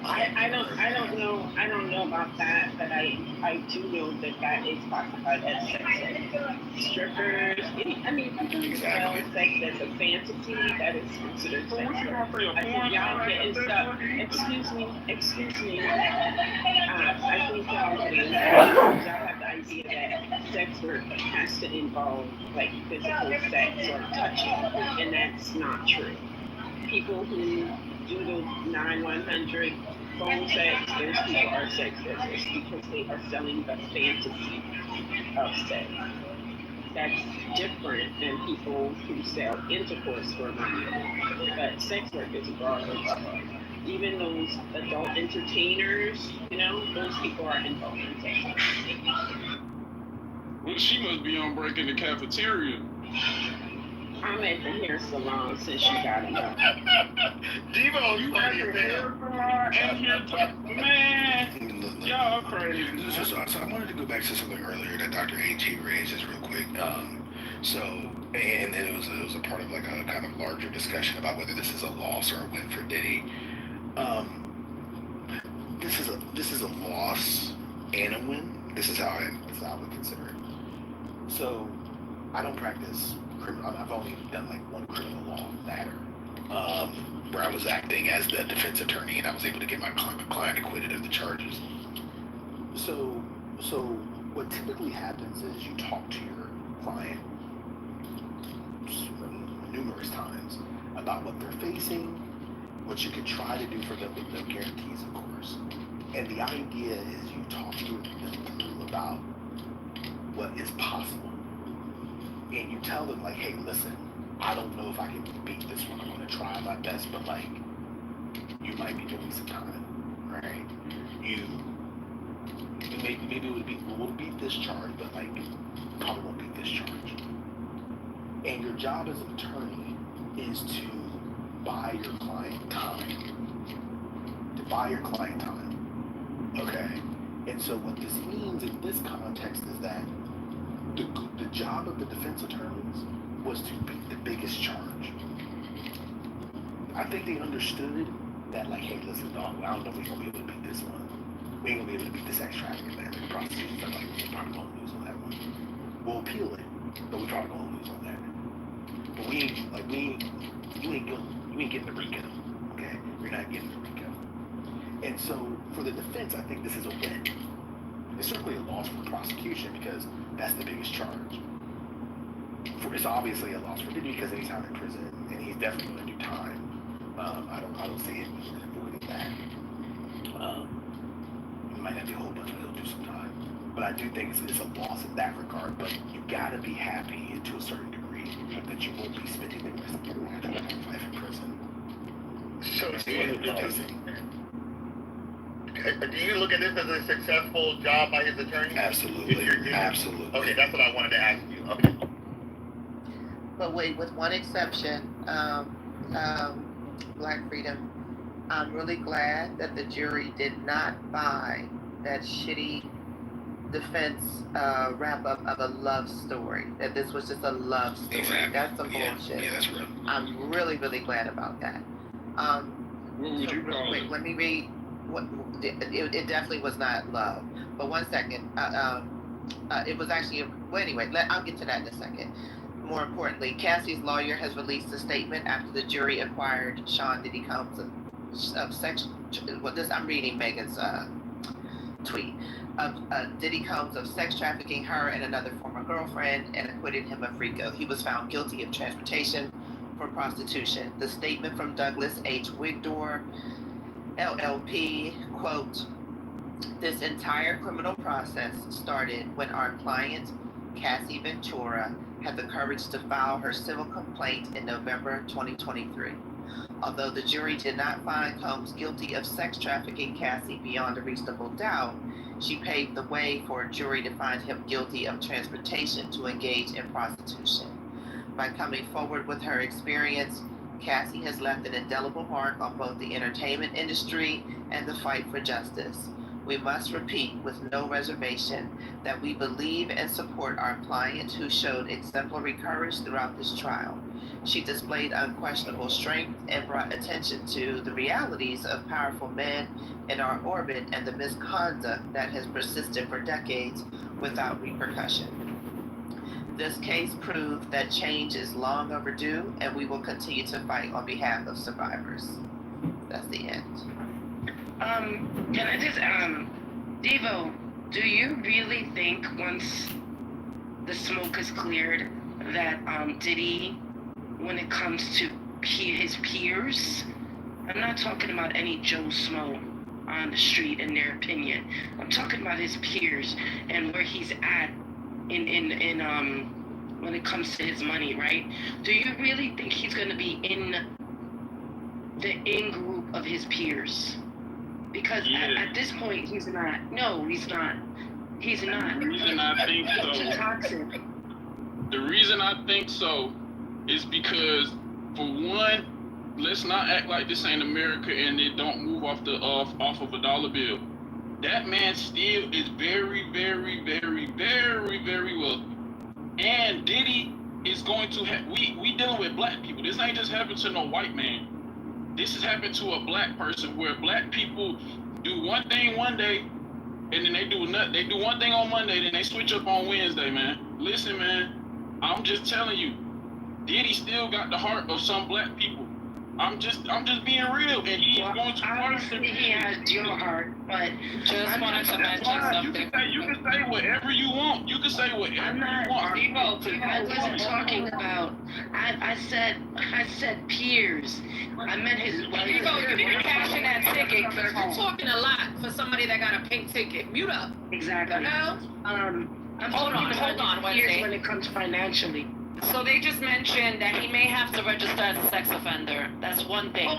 I don't know about that, but I do know that is classified as sex work. Strippers, people who sell sex as a fantasy, that is considered sex work. I think y'all getting stuff. Excuse me. I think y'all getting y'all have the idea that sex work has to involve like physical sex or touching, and that's not true. People who do the 9-100 phone sex, those people are sex workers because they are selling the fantasy of sex. That's different than people who sell intercourse for money. But sex work is a broad term. Even those adult entertainers, those people are involved in sex work. Well, she must be on break in the cafeteria. I'm at the hair salon since you got it up. Devo, you funny as hell. Man, y'all crazy. So I wanted to go back to something earlier that Dr. A.T. raised just real quick. And it was a part of like a kind of larger discussion about whether this is a loss or a win for Diddy. This is a loss and a win. This is how I would consider it. So I don't practice I've only done like one criminal law matter, where I was acting as the defense attorney and I was able to get my client acquitted of the charges. So what typically happens is you talk to your client numerous times about what they're facing, what you can try to do for them with no guarantees, of course. And the idea is you talk to them through about what is possible. And you tell them, like, hey, listen, I don't know if I can beat this one. I'm going to try my best, but, like, you might be doing some time, right? Maybe we'll beat this charge, but, like, probably won't beat this charge. And your job as an attorney is to buy your client time. Okay? And so what this means in this context is that the job of the defense attorneys was to beat the biggest charge. I think they understood that, like, hey, listen, dog, I don't know if we're going to be able to beat this one. We ain't going to be able to beat this sex trafficking thing. The prosecutors are like, we're probably going to lose on that one. We'll appeal it, but we're probably going to lose on that. But you ain't getting the RICO, okay? You're not getting the RICO. And so for the defense, I think this is a win. It's certainly a loss for the prosecution because that's the biggest charge. It's obviously a loss for Diddy because he's out in prison and he's definitely going to do time. I don't see him avoiding that. It might not be a whole bunch, but he'll do some time. But I do think it's a loss in that regard. But you got to be happy to a certain degree that you won't be spending the rest of your life in prison. So do you look at this as a successful job by his attorney? Absolutely. Absolutely. Okay, that's what I wanted to ask you. Okay. But wait, with one exception, Black Freedom, I'm really glad that the jury did not buy that shitty defense wrap-up of a love story, that this was just a love story. Exactly. That's some bullshit. Yeah, that's real. I'm really, really glad about that. What would you call it? Let me read. It definitely was not love. But 1 second. It was actually, well, anyway, I'll get to that in a second. More importantly, Cassie's lawyer has released a statement after the jury acquired Sean Diddy Combs of sex. Well, I'm reading Megan's tweet. Diddy Combs of sex trafficking her and another former girlfriend and acquitted him of RICO. He was found guilty of transportation for prostitution. The statement from Douglas H. Wigdor, LLP, quote, "This entire criminal process started when our client, Cassie Ventura, had the courage to file her civil complaint in November 2023. Although the jury did not find Combs guilty of sex trafficking Cassie beyond a reasonable doubt, she paved the way for a jury to find him guilty of transportation to engage in prostitution. By coming forward with her experience, Cassie has left an indelible mark on both the entertainment industry and the fight for justice. We must repeat with no reservation that we believe and support our client who showed exemplary courage throughout this trial. She displayed unquestionable strength and brought attention to the realities of powerful men in our orbit and the misconduct that has persisted for decades without repercussion. This case proved that change is long overdue, and we will continue to fight on behalf of survivors." That's the end. Can I just, Devo, do you really think once the smoke is cleared that, Diddy, when it comes to his peers, I'm not talking about any Joe Smo on the street and their opinion. I'm talking about his peers and where he's at in when it comes to his money, right? Do you really think he's gonna be in the in-group of his peers? Because at this point, he's not. No, he's not. He's not. The reason I think so. Too toxic. The reason I think so is because, for one, let's not act like this ain't America and it don't move off of a dollar bill. That man still is very, very, very, very, very wealthy. And Diddy is going to have, we dealing with black people. This ain't just happened to no white man. This has happened to a black person where black people do one thing one day and then they do one thing on Monday, then they switch up on Wednesday, man. Listen, man, I'm just telling you, Diddy still got the heart of some black people. I'm just being real, and he's going to obviously he has your heart, but Just wanted to mention something. You can say whatever you want. You can say whatever I'm not. you want. I wasn't talking about. I said peers. I meant his wife. You need to cash in that ticket, because you're talking a lot for somebody that got a pink ticket. Mute up. Exactly. No? I'm Hold talking on, about his peers when it comes financially. So they just mentioned that he may have to register as a sex offender. That's one thing.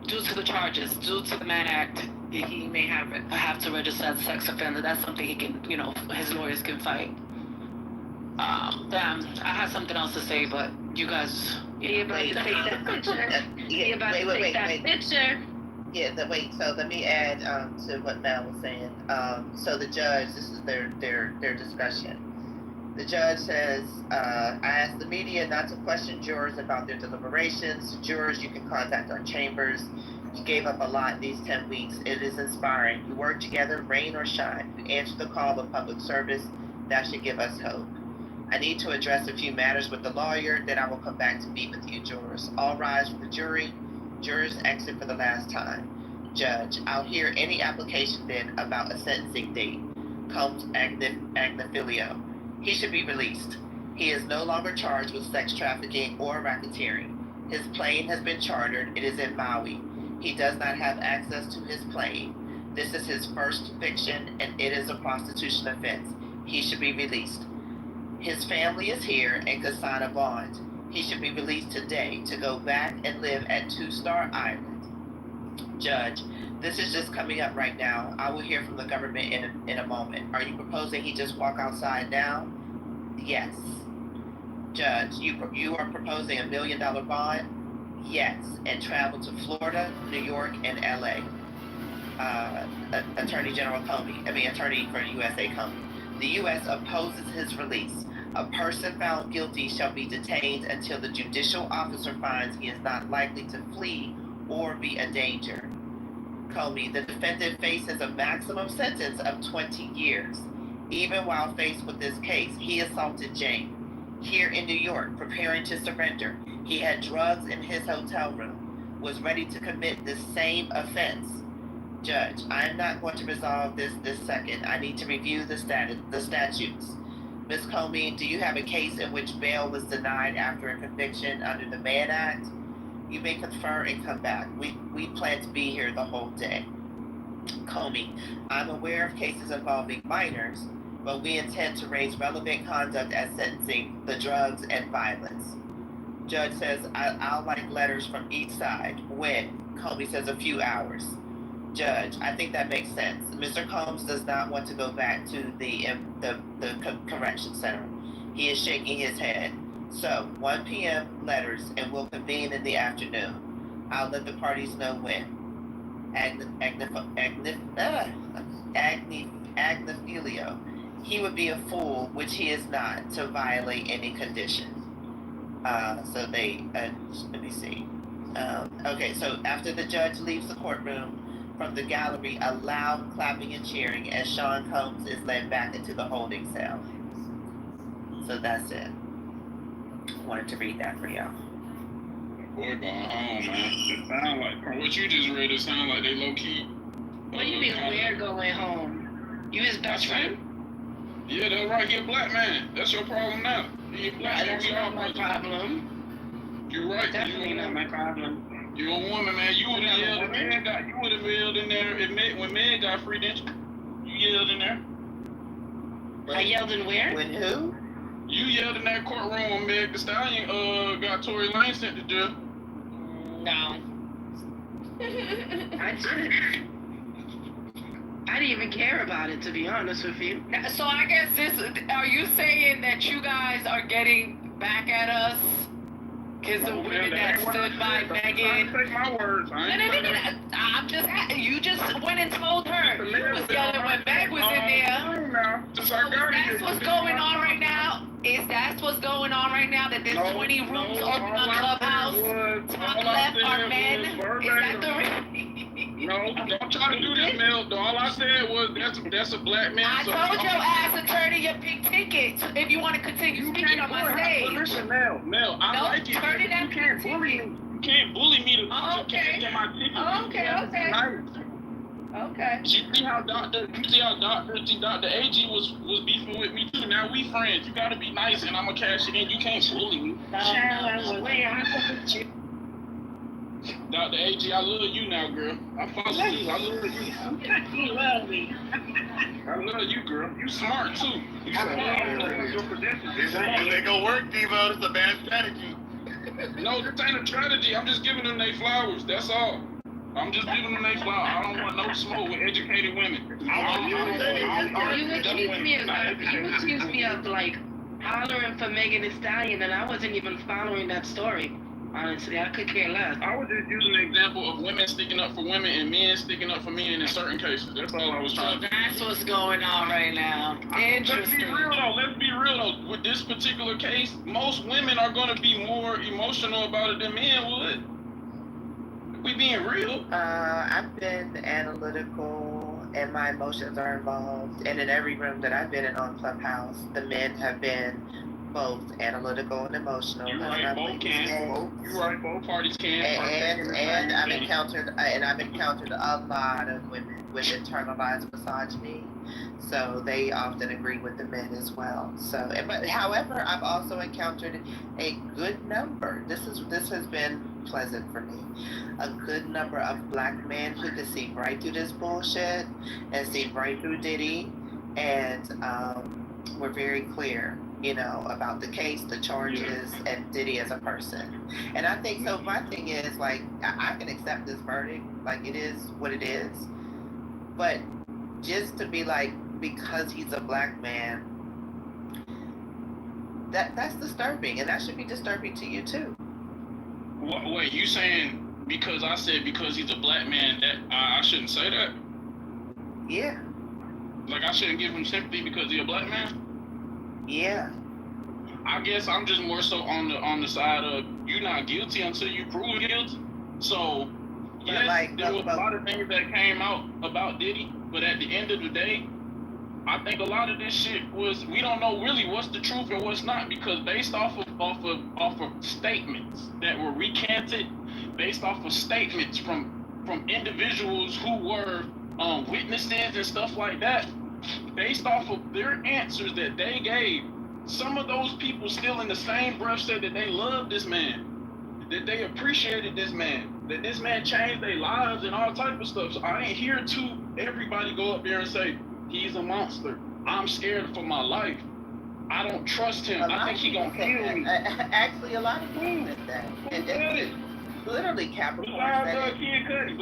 Due to the charges, due to the Mann Act, he may have to register as a sex offender. That's something he can, his lawyers can fight. Damn, I had something else to say, but you guys. He about to take that picture. He about to take that picture. Yeah, so let me add to what Mel was saying. So the judge, this is their discussion. The judge says, I asked the media not to question jurors about their deliberations. Jurors, you can contact our chambers. You gave up a lot these 10 weeks. It is inspiring. You work together, rain or shine. You answer the call of public service. That should give us hope. I need to address a few matters with the lawyer, then I will come back to meet with you jurors. All rise for the jury. Jurors exit for the last time. Judge, I'll hear any application then about a sentencing date. Combs Agnifilio. He should be released. He is no longer charged with sex trafficking or racketeering. His plane has been chartered. It is in Maui. He does not have access to his plane. This is his first conviction, and it is a prostitution offense. He should be released. His family is here and could sign a bond. He should be released today to go back and live at Two-Star Island. Judge, this is just coming up right now. I will hear from the government in a moment. Are you proposing he just walk outside now? Yes. Judge, you are proposing $1 million bond? Yes, and travel to Florida, New York, and LA. Attorney for USA Comey. The U.S. opposes his release. A person found guilty shall be detained until the judicial officer finds he is not likely to flee or be a danger. Comey, the defendant faces a maximum sentence of 20 years. Even while faced with this case, he assaulted Jane. Here in New York, preparing to surrender, he had drugs in his hotel room, was ready to commit this same offense. Judge, I am not going to resolve this second. I need to review the statutes. Ms. Comey, do you have a case in which bail was denied after a conviction under the Mann Act? You may confer and come back. We plan to be here the whole day. Comey, I'm aware of cases involving minors, but we intend to raise relevant conduct at sentencing, the drugs and violence. Judge says, I'll like letters from each side. When? Comey says a few hours. Judge, I think that makes sense. Mr. Combs does not want to go back to the correction center. He is shaking his head. So, 1 p.m. letters, and we'll convene in the afternoon. I'll let the parties know when. Agnifilio. He would be a fool, which he is not, to violate any condition. Let me see. Okay, so after the judge leaves the courtroom, from the gallery, a loud clapping and cheering as Sean Combs is led back into the holding cell. So that's it. Wanted to read that for y'all. Boy, going home, man. It sound like, from what you just read, it sound like they low key. What do you mean we're going home? You his best friend? Yeah, that's right. He a black man. That's your problem now. He a black man. That's not my problem. You're right. Definitely not my problem. You're a woman, man. You would have yelled. You would have yelled in there when Meg got free, didn't you? You yelled in there. I yelled in where? When who? You yelled in that courtroom when Meg Thee Stallion got Tory Lanez sent to jail. No. I didn't. I didn't even care about it, to be honest with you. So I guess are you saying that you guys are getting back at us? Because the women that stood by Megan. Take my words. You just went and told her. You was yelling when Meg was in there. That's what's going on right now. Is that what's going on right now? That there's 20 rooms open on Clubhouse. Top left are men. Is that the reason? No, don't try to do this, Mel. All I said was that's a black man. I told your ass to turn in your pink ticket if you want to continue speaking on my stage. But listen, Mel, I like it. Turn in that You can't bully me. You can't bully me to Okay. get my ticket. Okay. Okay. You see how Dr. AG was beefing with me too. Now we friends. You gotta be nice, and I'ma cash it in. You can't bully me. Dr. AG, I love you now, girl. I follow you. I love you. You love me. I love you, girl. You smart too. You smart. This ain't gonna work, Devo. This is a bad strategy. No, this ain't a strategy. I'm just giving them their flowers. That's all. I'm just giving them their flowers. I don't want no smoke with educated women. You accused me of like hollering for Megan Thee Stallion, and I wasn't even following that story. Honestly, I could care less. I was just using an example of women sticking up for women and men sticking up for men in certain cases. That's all I was trying to do. That's what's going on right now. Interesting. Let's be real though. With this particular case, most women are going to be more emotional about it than men would. We being real. I've been analytical and my emotions are involved. And in every room that I've been in on Clubhouse, the men have been both analytical and emotional. You're right, both can. You're right, both parties can. And I've encountered a lot of women with internalized misogyny. So they often agree with the men as well. So, but however, I've also encountered a good number. This has been pleasant for me. A good number of black men who can see right through this bullshit and see right through Diddy, and we're very clear, about the case, the charges, and Diddy as a person. And I think so. My thing is like I can accept this verdict, like it is what it is, but just to be like, because he's a black man, that's disturbing, and that should be disturbing to you too. Wait, you saying because I said because he's a black man that I shouldn't say that? Yeah. Like I shouldn't give him sympathy because he's a black man? Yeah. I guess I'm just more so on the side of you're not guilty until you prove guilty. So yes, there was a lot of things that came out about Diddy, but at the end of the day, I think a lot of this shit was, we don't know really what's the truth and what's not, because based off of statements that were recanted, based off of statements from individuals who were witnesses and stuff like that, based off of their answers that they gave, some of those people still in the same breath said that they loved this man, that they appreciated this man, that this man changed their lives and all type of stuff. So I ain't here to everybody go up there and say, he's a monster. I'm scared for my life. I don't trust him. I think he gonna kill me. Actually, a lot of people said that. Literally, Capricorn said it.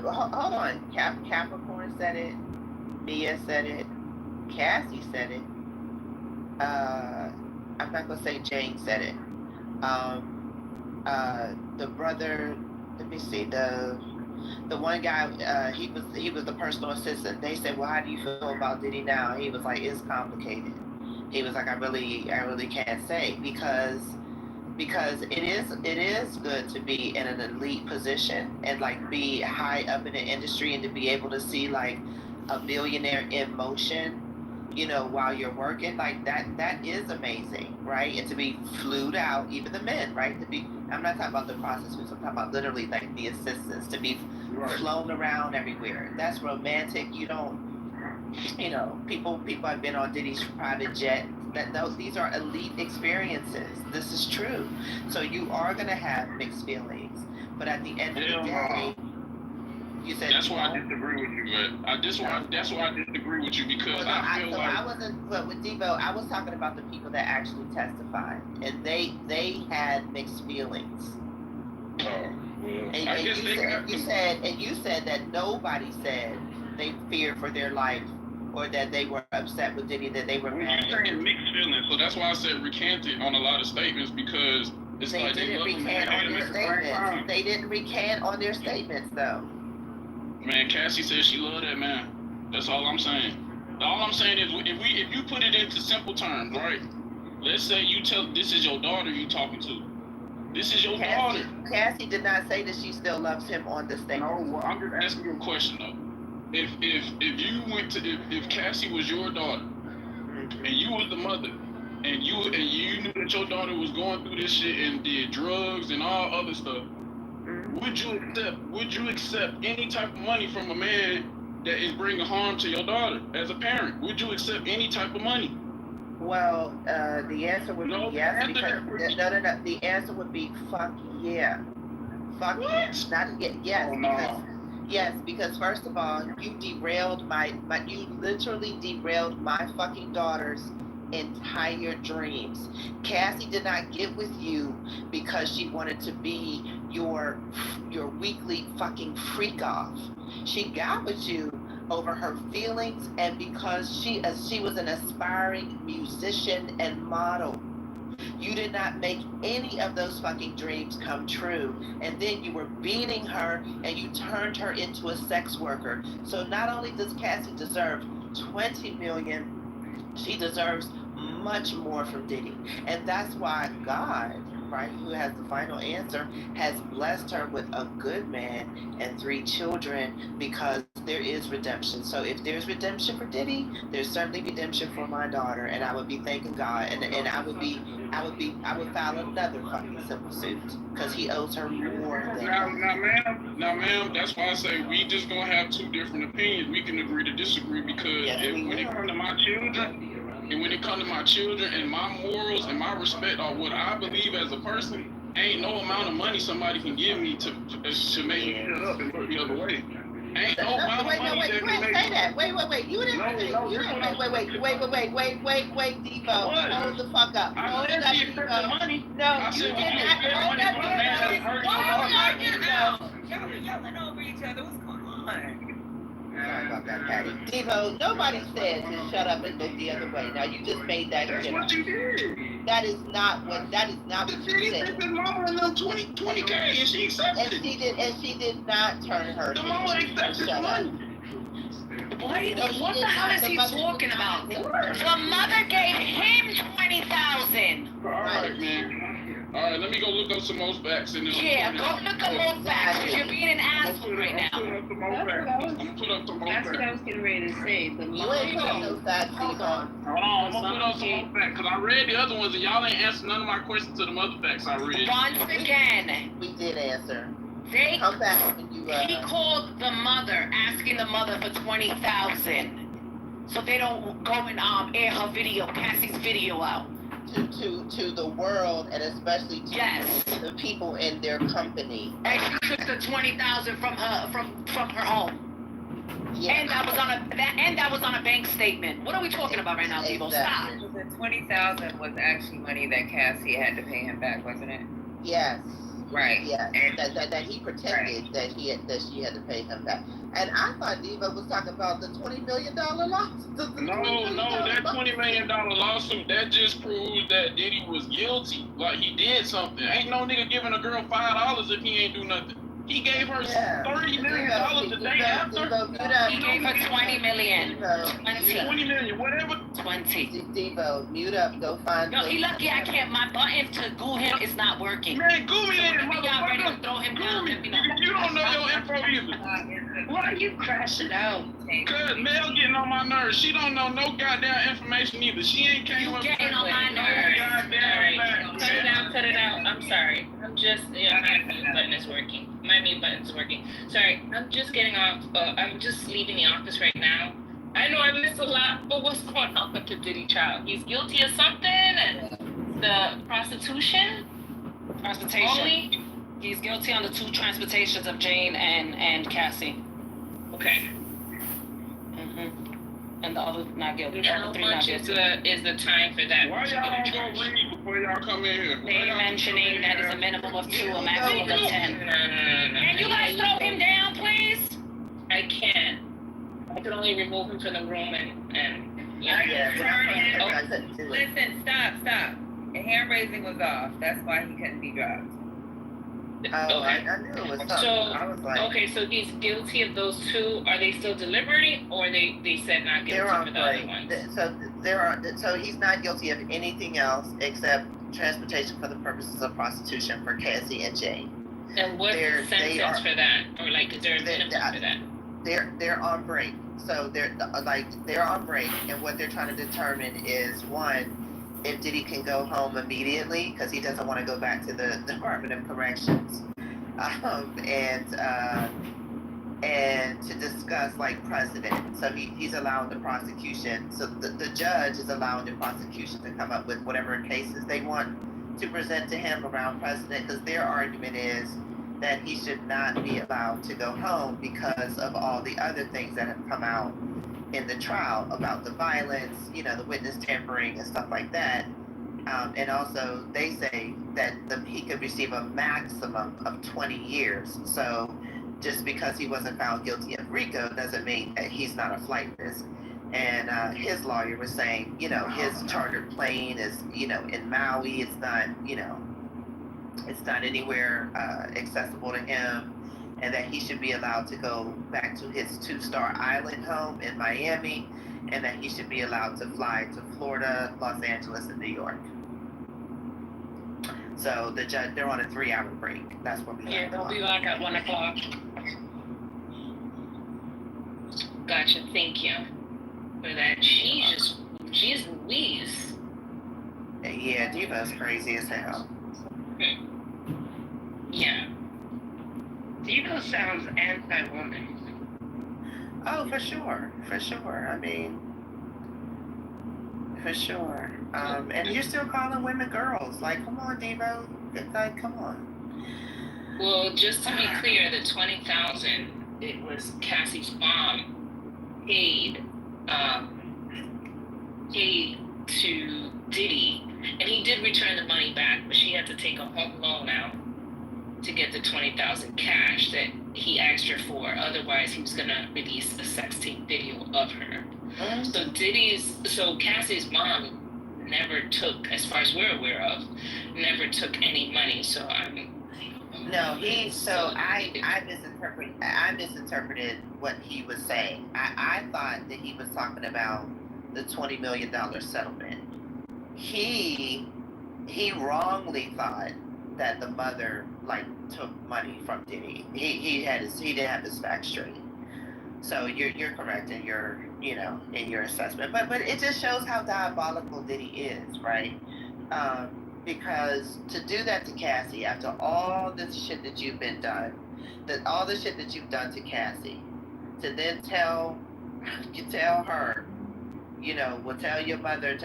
Hold on. Capricorn said it. Mia said it. Cassie said it. I'm not gonna say Jane said it. The brother. Let me see. The one guy, he was the personal assistant. They said, well, how do you feel about Diddy now? He was like, it's complicated. He was like, I really can't say, because it is good to be in an elite position and like be high up in the industry and to be able to see like a billionaire in motion, while you're working, like that is amazing, right? And to be flued out, even the men, right? I'm not talking about the prostitutes, I'm talking about literally like the assistants, to be flown around everywhere. That's romantic. You don't, people have been on Diddy's private jet. These are elite experiences. This is true. So you are gonna have mixed feelings, but at the end of the day, you said that's why I disagree with you. But that's why I disagree with you, because I feel like I wasn't. But with Devo, I was talking about the people that actually testified, and they had mixed feelings. And you said that nobody said they feared for their life or that they were upset with Diddy, that they were mad. You're saying mixed feelings, so that's why I said recanted on a lot of statements, because it's they like didn't recant on their statements. They didn't recant on their statements, though. Man, Cassie said she loved that man. That's all I'm saying. All I'm saying is, if you put it into simple terms, right? Let's say you tell this is your daughter you talking to. This is your daughter. Cassie did not say that she still loves him on the stand. No, well, I'm just asking you a question though. If you went to if Cassie was your daughter and you was the mother and you knew that your daughter was going through this shit and did drugs and all other stuff, would you accept any type of money from a man that is bringing harm to your daughter as a parent? Would you accept any type of money? Well, the answer would be yes, because no. The answer would be fuck yeah. Fuck what? Not yes. Oh, no. Yes, because first of all, you derailed you literally derailed my fucking daughter's entire dreams. Cassie did not get with you because she wanted to be your weekly fucking freak off. She got with you over her feelings and because she was an aspiring musician and model. You did not make any of those fucking dreams come true. And then you were beating her and you turned her into a sex worker. So not only does Cassie deserve 20 million, she deserves much more from Diddy. And that's why God, right, who has the final answer, has blessed her with a good man and 3 children because there is redemption. So if there's redemption for Diddy, there's certainly redemption for my daughter, and I would be thanking God, and I would file another fucking civil suit because he owes her more than. Now, ma'am, that's why I say we just gonna have 2 different opinions. We can agree to disagree because when it comes to my children. And when it comes to my children and my morals and my respect or what I believe as a person, ain't no amount of money somebody can give me to make me shut up and look the other way. Ain't no amount of money you didn't say that. Wait. You didn't wait, Devo. Hold the fuck up. Hold up, Devo. Money. No, you did not. Y'all are yelling over each other. What's going on? Sorry about that, Patty. Devo, nobody said to shut up and look the other way. Now you just made that That's shit what up. you did. That is not what you said. The mama in them 20K and she accepted it. And she did not turn her. The mama accepted the money. What the hell is he talking about? The mother gave him 20,000. All right, man. All right, let me go look up some more facts in this. Yeah, go look up more facts because you're being an asshole right now. That's what I was getting ready to say. The You ain't put no facts, Devo. Hold on, I'm gonna put up some more facts because I read the other ones and y'all ain't answered none of my questions to the other facts I read. Once again, We did answer. they Come back when you. he called the mother, asking the mother for 20,000, so they don't go and air her video, Cassie's video out. To the world and especially to the people in their company. And she took the 20,000 from her home. Yeah. And that was on a bank statement. What are we talking about right now, people? Stop. The 20,000 was actually money that Cassie had to pay him back, wasn't it? Yes. Right. Yes. And that he pretended that she had to pay him back. And I thought Devo was talking about the $20 million lawsuit. No, that $20 million lawsuit, that just proves that Diddy was guilty. Like, he did something. Ain't no nigga giving a girl $5 if he ain't do nothing. He gave her $30 million the day after. He gave her 20 million. 20 million, whatever. 20. Devo, mute up, go find. No, he lucky I can't. My button to goo him is not working. Man, goo me then, Y'all ready to motherfucker. throw him down? Let me know. You don't know your info either. Why are you crashing out? Cause Mel getting on my nerves. She don't know no goddamn information either. She ain't came You up getting on my nerves. goddamn fact. Cut it out. I'm sorry. I'm just, my mute button is working. My mute button's working. Sorry, I'm just getting off. I'm just leaving the office right now. I know I missed a lot, but what's going on with the Diddy child? He's guilty of something, and the prostitution? Only? He's guilty on the 2 transportations of Jane and Cassie. Okay. And the other not guilty. And how much is the time for that? Why y'all don't go read before y'all come in here? They mentioning that is a minimum of 2, a maximum of 10. No. Can you guys throw him down, please? I can't. I can only remove him from the room and Listen, stop. The hand raising was off. That's why he couldn't be dropped. Okay. I knew it was something. So, I was like, okay, so he's guilty of those 2. Are they still deliberating, or they said not guilty they're on for the other break. ones? So he's not guilty of anything else except transportation for the purposes of prostitution for Cassie and Jane. And what's the sentence for that? Or like, is there a minimum for that? They're on break. So they're on break, and what they're trying to determine is, one, if Diddy can go home immediately because he doesn't want to go back to the Department of Corrections, and to discuss like precedent. So he's allowing the prosecution. So the judge is allowing the prosecution to come up with whatever cases they want to present to him around precedent, because their argument is that he should not be allowed to go home because of all the other things that have come out in the trial about the violence, the witness tampering and stuff like that. And also they say that he could receive a maximum of 20 years. So just because he wasn't found guilty of RICO doesn't mean that he's not a flight risk. And his lawyer was saying, his chartered plane is, in Maui. It's not, it's not anywhere accessible to him, and that he should be allowed to go back to his 2-star island home in Miami, and that he should be allowed to fly to Florida, Los Angeles, and New York. So the judge, they're on a 3-hour break. That's what we Yeah, they'll be back at 1 o'clock. Gotcha, thank you for that. Jeez Louise. Yeah, Diva's crazy as hell. Yeah. Diva sounds anti-woman. Oh, for sure. I mean, for sure. And you're still calling women girls. Like, come on, Devo. Like, come on. Well, just to be clear, the $20,000, it was Cassie's mom paid to Diddy, and he did return the money back, but she had to take a home loan out to get the $20,000 cash that he asked her for. Otherwise, he was gonna release a sex tape video of her. So Cassie's mom never took, as far as we're aware of, never took any money. So I misinterpreted what he was saying. I thought that he was talking about the $20 million settlement. He wrongly thought that the mother took money from Diddy. He didn't have his facts straight. So you're correct in your in your assessment. But it just shows how diabolical Diddy is, right? Because to do that to Cassie after all this shit that you've all the shit that you've done to Cassie, to then tell her, well, tell your mother and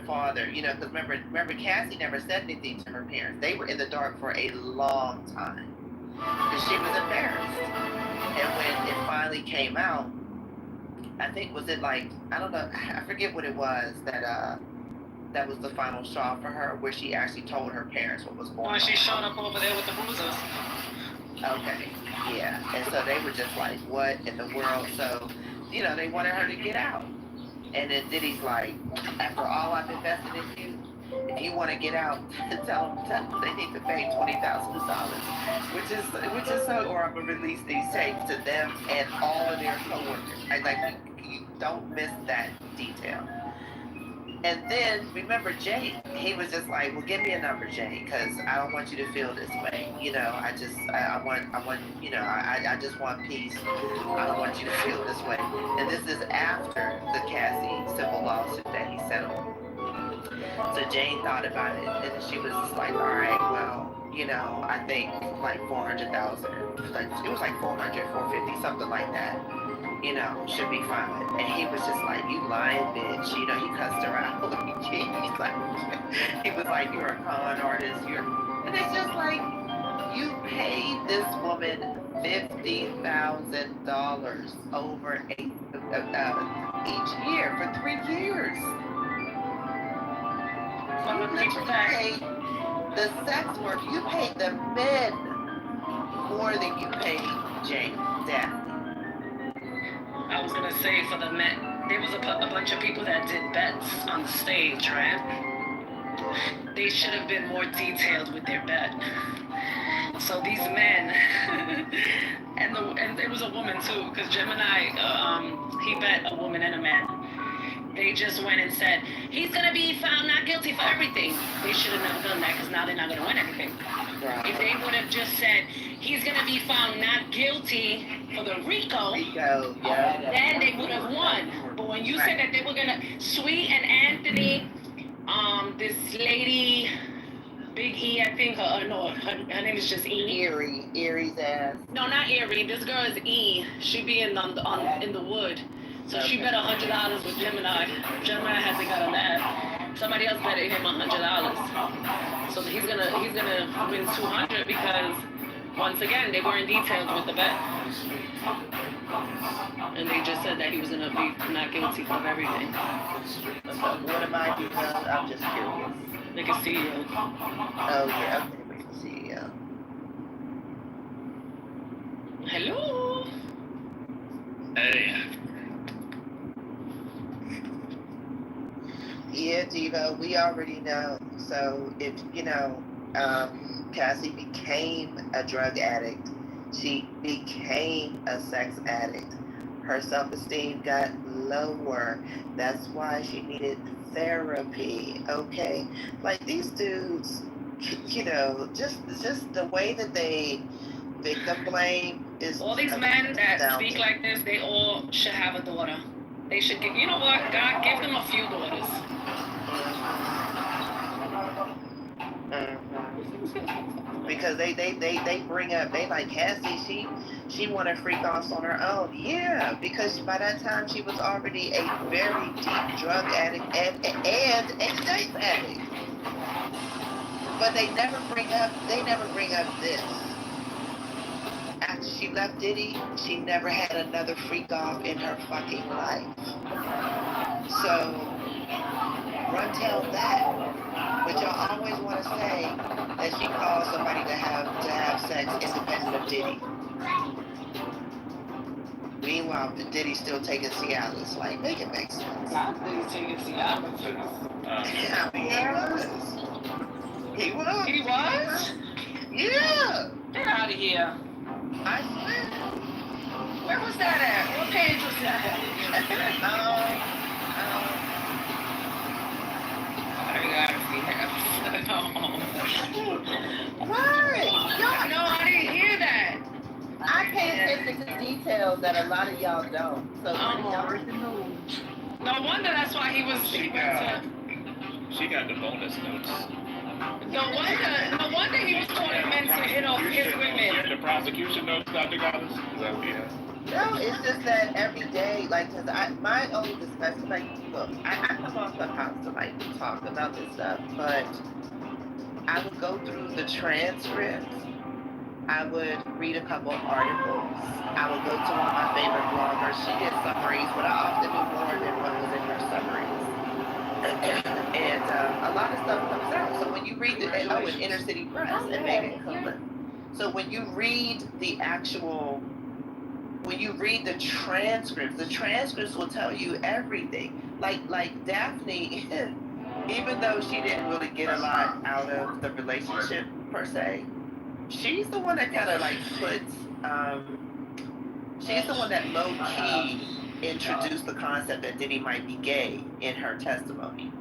father, because remember, Cassie never said anything to her parents. They were in the dark for a long time because she was embarrassed. And when it finally came out, I think, was it I don't know, I forget what it was that was the final straw for her, where she actually told her parents what was going on. Well, she showed up over there with the bruises. Okay, yeah. And so they were just like, what in the world? So, they wanted her to get out. And then Diddy's like, after all I've invested in you, if you want to get out, tell them they need to pay $20,000, which is so, or I'm gonna release these tapes to them and all of their coworkers. You don't miss that detail. And then remember Jay, he was just like, well, give me a number, Jay, because I don't want you to feel this way. I just want peace. I don't want you to feel this way. And this is after the Cassie civil lawsuit that he settled. So Jane thought about it, and she was just like, all right, well, I think 400,000, it was 400, 450, something like that. Should be fine. And he was just like, you lying bitch. He cussed her out. He was like, you're a con artist. And it's just like, you paid this woman $50,000 over each year for 3 years. You paid the sex work. You paid the men more than you paid Jane Daphne. I was gonna say, for the men, there was a bunch of people that did bets on the stage, right? They should have been more detailed with their bet. So these men, and there was a woman too, because Gemini, he bet a woman and a man. They just went and said, he's going to be found not guilty for everything. They should have never done that because now they're not going to win anything. Right. If they would have just said, he's going to be found not guilty for the RICO, then they would have won. But when you said that they were going to, Sweet and Anthony, this lady, Big E, I think, her name is just E. Erie's ass. No, not Erie. This girl is E. She be in the wood. So she bet $100 with Gemini. Gemini hasn't got on that. Somebody else betted him $100. So he's gonna win 200 because once again they weren't detailed with the bet. And they just said that he was gonna be not guilty of everything. What am I doing? I'm just curious. They can see you. Oh yeah, okay, we can see you. Hello. Hey. Yeah, Devo, we already know. So if Cassie became a drug addict, she became a sex addict. Her self-esteem got lower. That's why she needed therapy. Okay, like these dudes, just the way that they victim blame is. All these men that speak like this, they all should have a daughter. They should give. You know what? God, give them a few daughters. Because they bring up, they like Cassie, she wanted freak offs on her own. Yeah, because by that time she was already a very deep drug addict and a sex addict. But they never bring up this. After she left Diddy, she never had another freak off in her fucking life. So run tell that. But y'all always want to say that she caused somebody to have sex independent of Diddy. Meanwhile, Diddy's still taking Cialis. Like, make it make sense. Not Diddy's taking Cialis. I mean, he was. He was? Yeah. Get out of here. I swear. Where was that at? What page was that at? Right. No, I didn't hear that. I pay attention to details that a lot of y'all don't. So no wonder that's why he went She got the bonus notes. No wonder he was calling men to hit off his women. The prosecution notes, Dr. Goddess? Is that what you have? No, it's just that every day, like, cause my only discussion, like, look, I come off the house to like talk about this stuff, but I would go through the transcripts. I would read a couple of articles. I would go to one of my favorite bloggers. She did summaries, but I often do more than what was in her summaries. And a lot of stuff comes out. So when you read in Inner City Press and Megan Cooper. So when you read the transcripts will tell you everything. Like Daphne, even though she didn't really get a lot out of the relationship per se, she's the one that kind of like puts, she's the one that low key introduced the concept that Diddy might be gay in her testimony.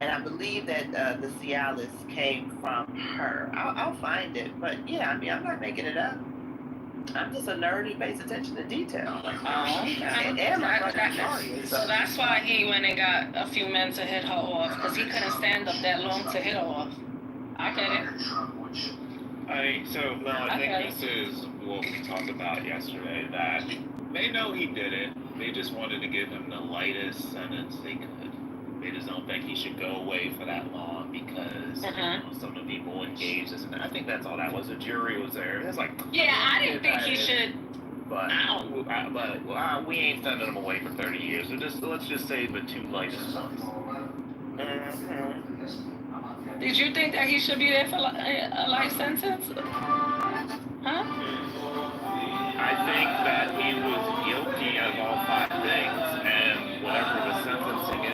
And I believe that the Cialis came from her. I'll find it, but yeah, I mean, I'm not making it up. I'm just a nerd who pays attention to detail. Like, so that's why he went and got a few men to hit her off, because he couldn't stand up that long to hit her off. I get it. I think this is what we talked about yesterday, that they know he did it. They just wanted to give him the lightest sentence they could. They just don't think he should go away for that long because some of the people engaged us. And I think that's all that was. The jury was there. It's like, yeah, I didn't think he should. But we ain't sending him away for 30 years. So let's just say the two lightest ones. Did you think that he should be there for a life sentence? Huh? I think that he was guilty of all 5 things, and whatever the sentencing is,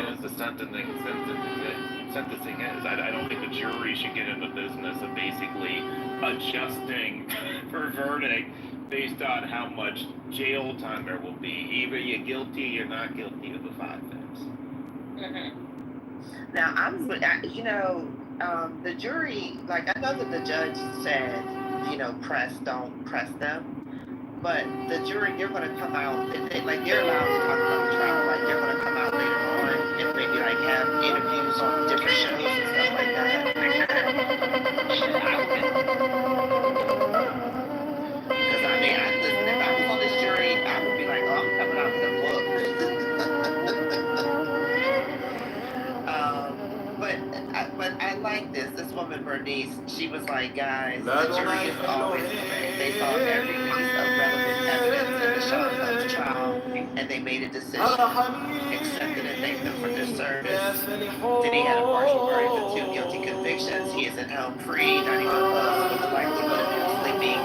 I don't think the jury should get in the business of basically adjusting for verdict based on how much jail time there will be. Either you're guilty or you're not guilty of the 5 things. Now, the jury, like, I know that the judge said, don't press them. But the jury, they're going to come out, they're allowed to talk about the trial. Like, they're going to come out later on and maybe, like, have interviews on different shows and stuff like that. Because, listen, if I was on this jury, I would be like, oh, I'm coming out with a book. But I like this. This woman, Bernice, she was like, guys, the jury is always correct. They saw every piece of relevant evidence in the Sean Combs trial, and they made a decision, accepted and thanked them for their service. Diddy had a partial verdict with 2 guilty convictions. He is at home free, not even close, but the likelihood of him sleeping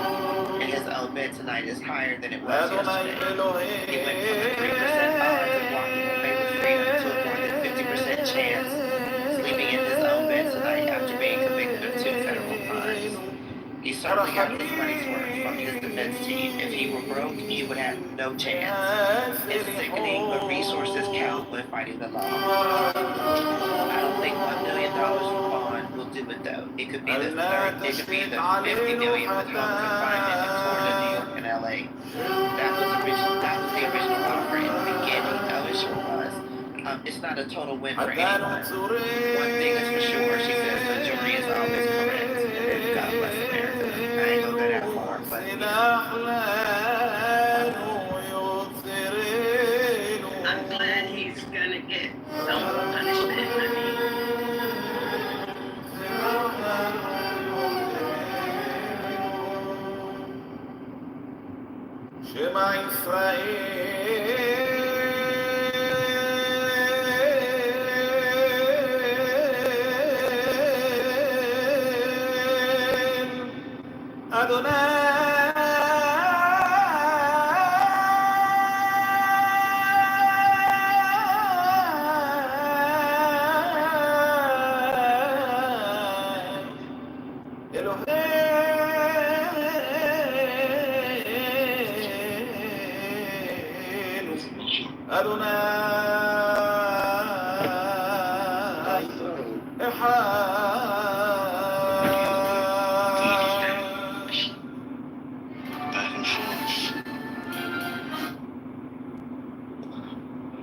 in his own bed tonight is higher than it was yesterday. He went from a 3% odds of walking away with freedom to a more than 50% chance sleeping in his own bed tonight after being convicted of 2 federal crimes. He certainly got his money's worth from his defense team. If he were broke, he would have no chance. It's sickening, but resources count when fighting the law. I don't think $1 million for bond will do it though. It could be the 50 million with home confinement in Florida, New York, and LA. That was the original offer in the beginning. Oh, it sure was. It's not a total win for anyone. One thing is for sure, she says the jury is always correct. And God bless America. I ain't gonna go that far, but I'm glad he's gonna get some punishment. Shema Israel.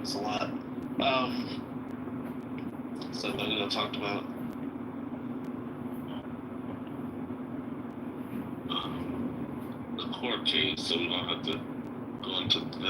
It's a lot. Something I talked about the court case, so we don't have to go into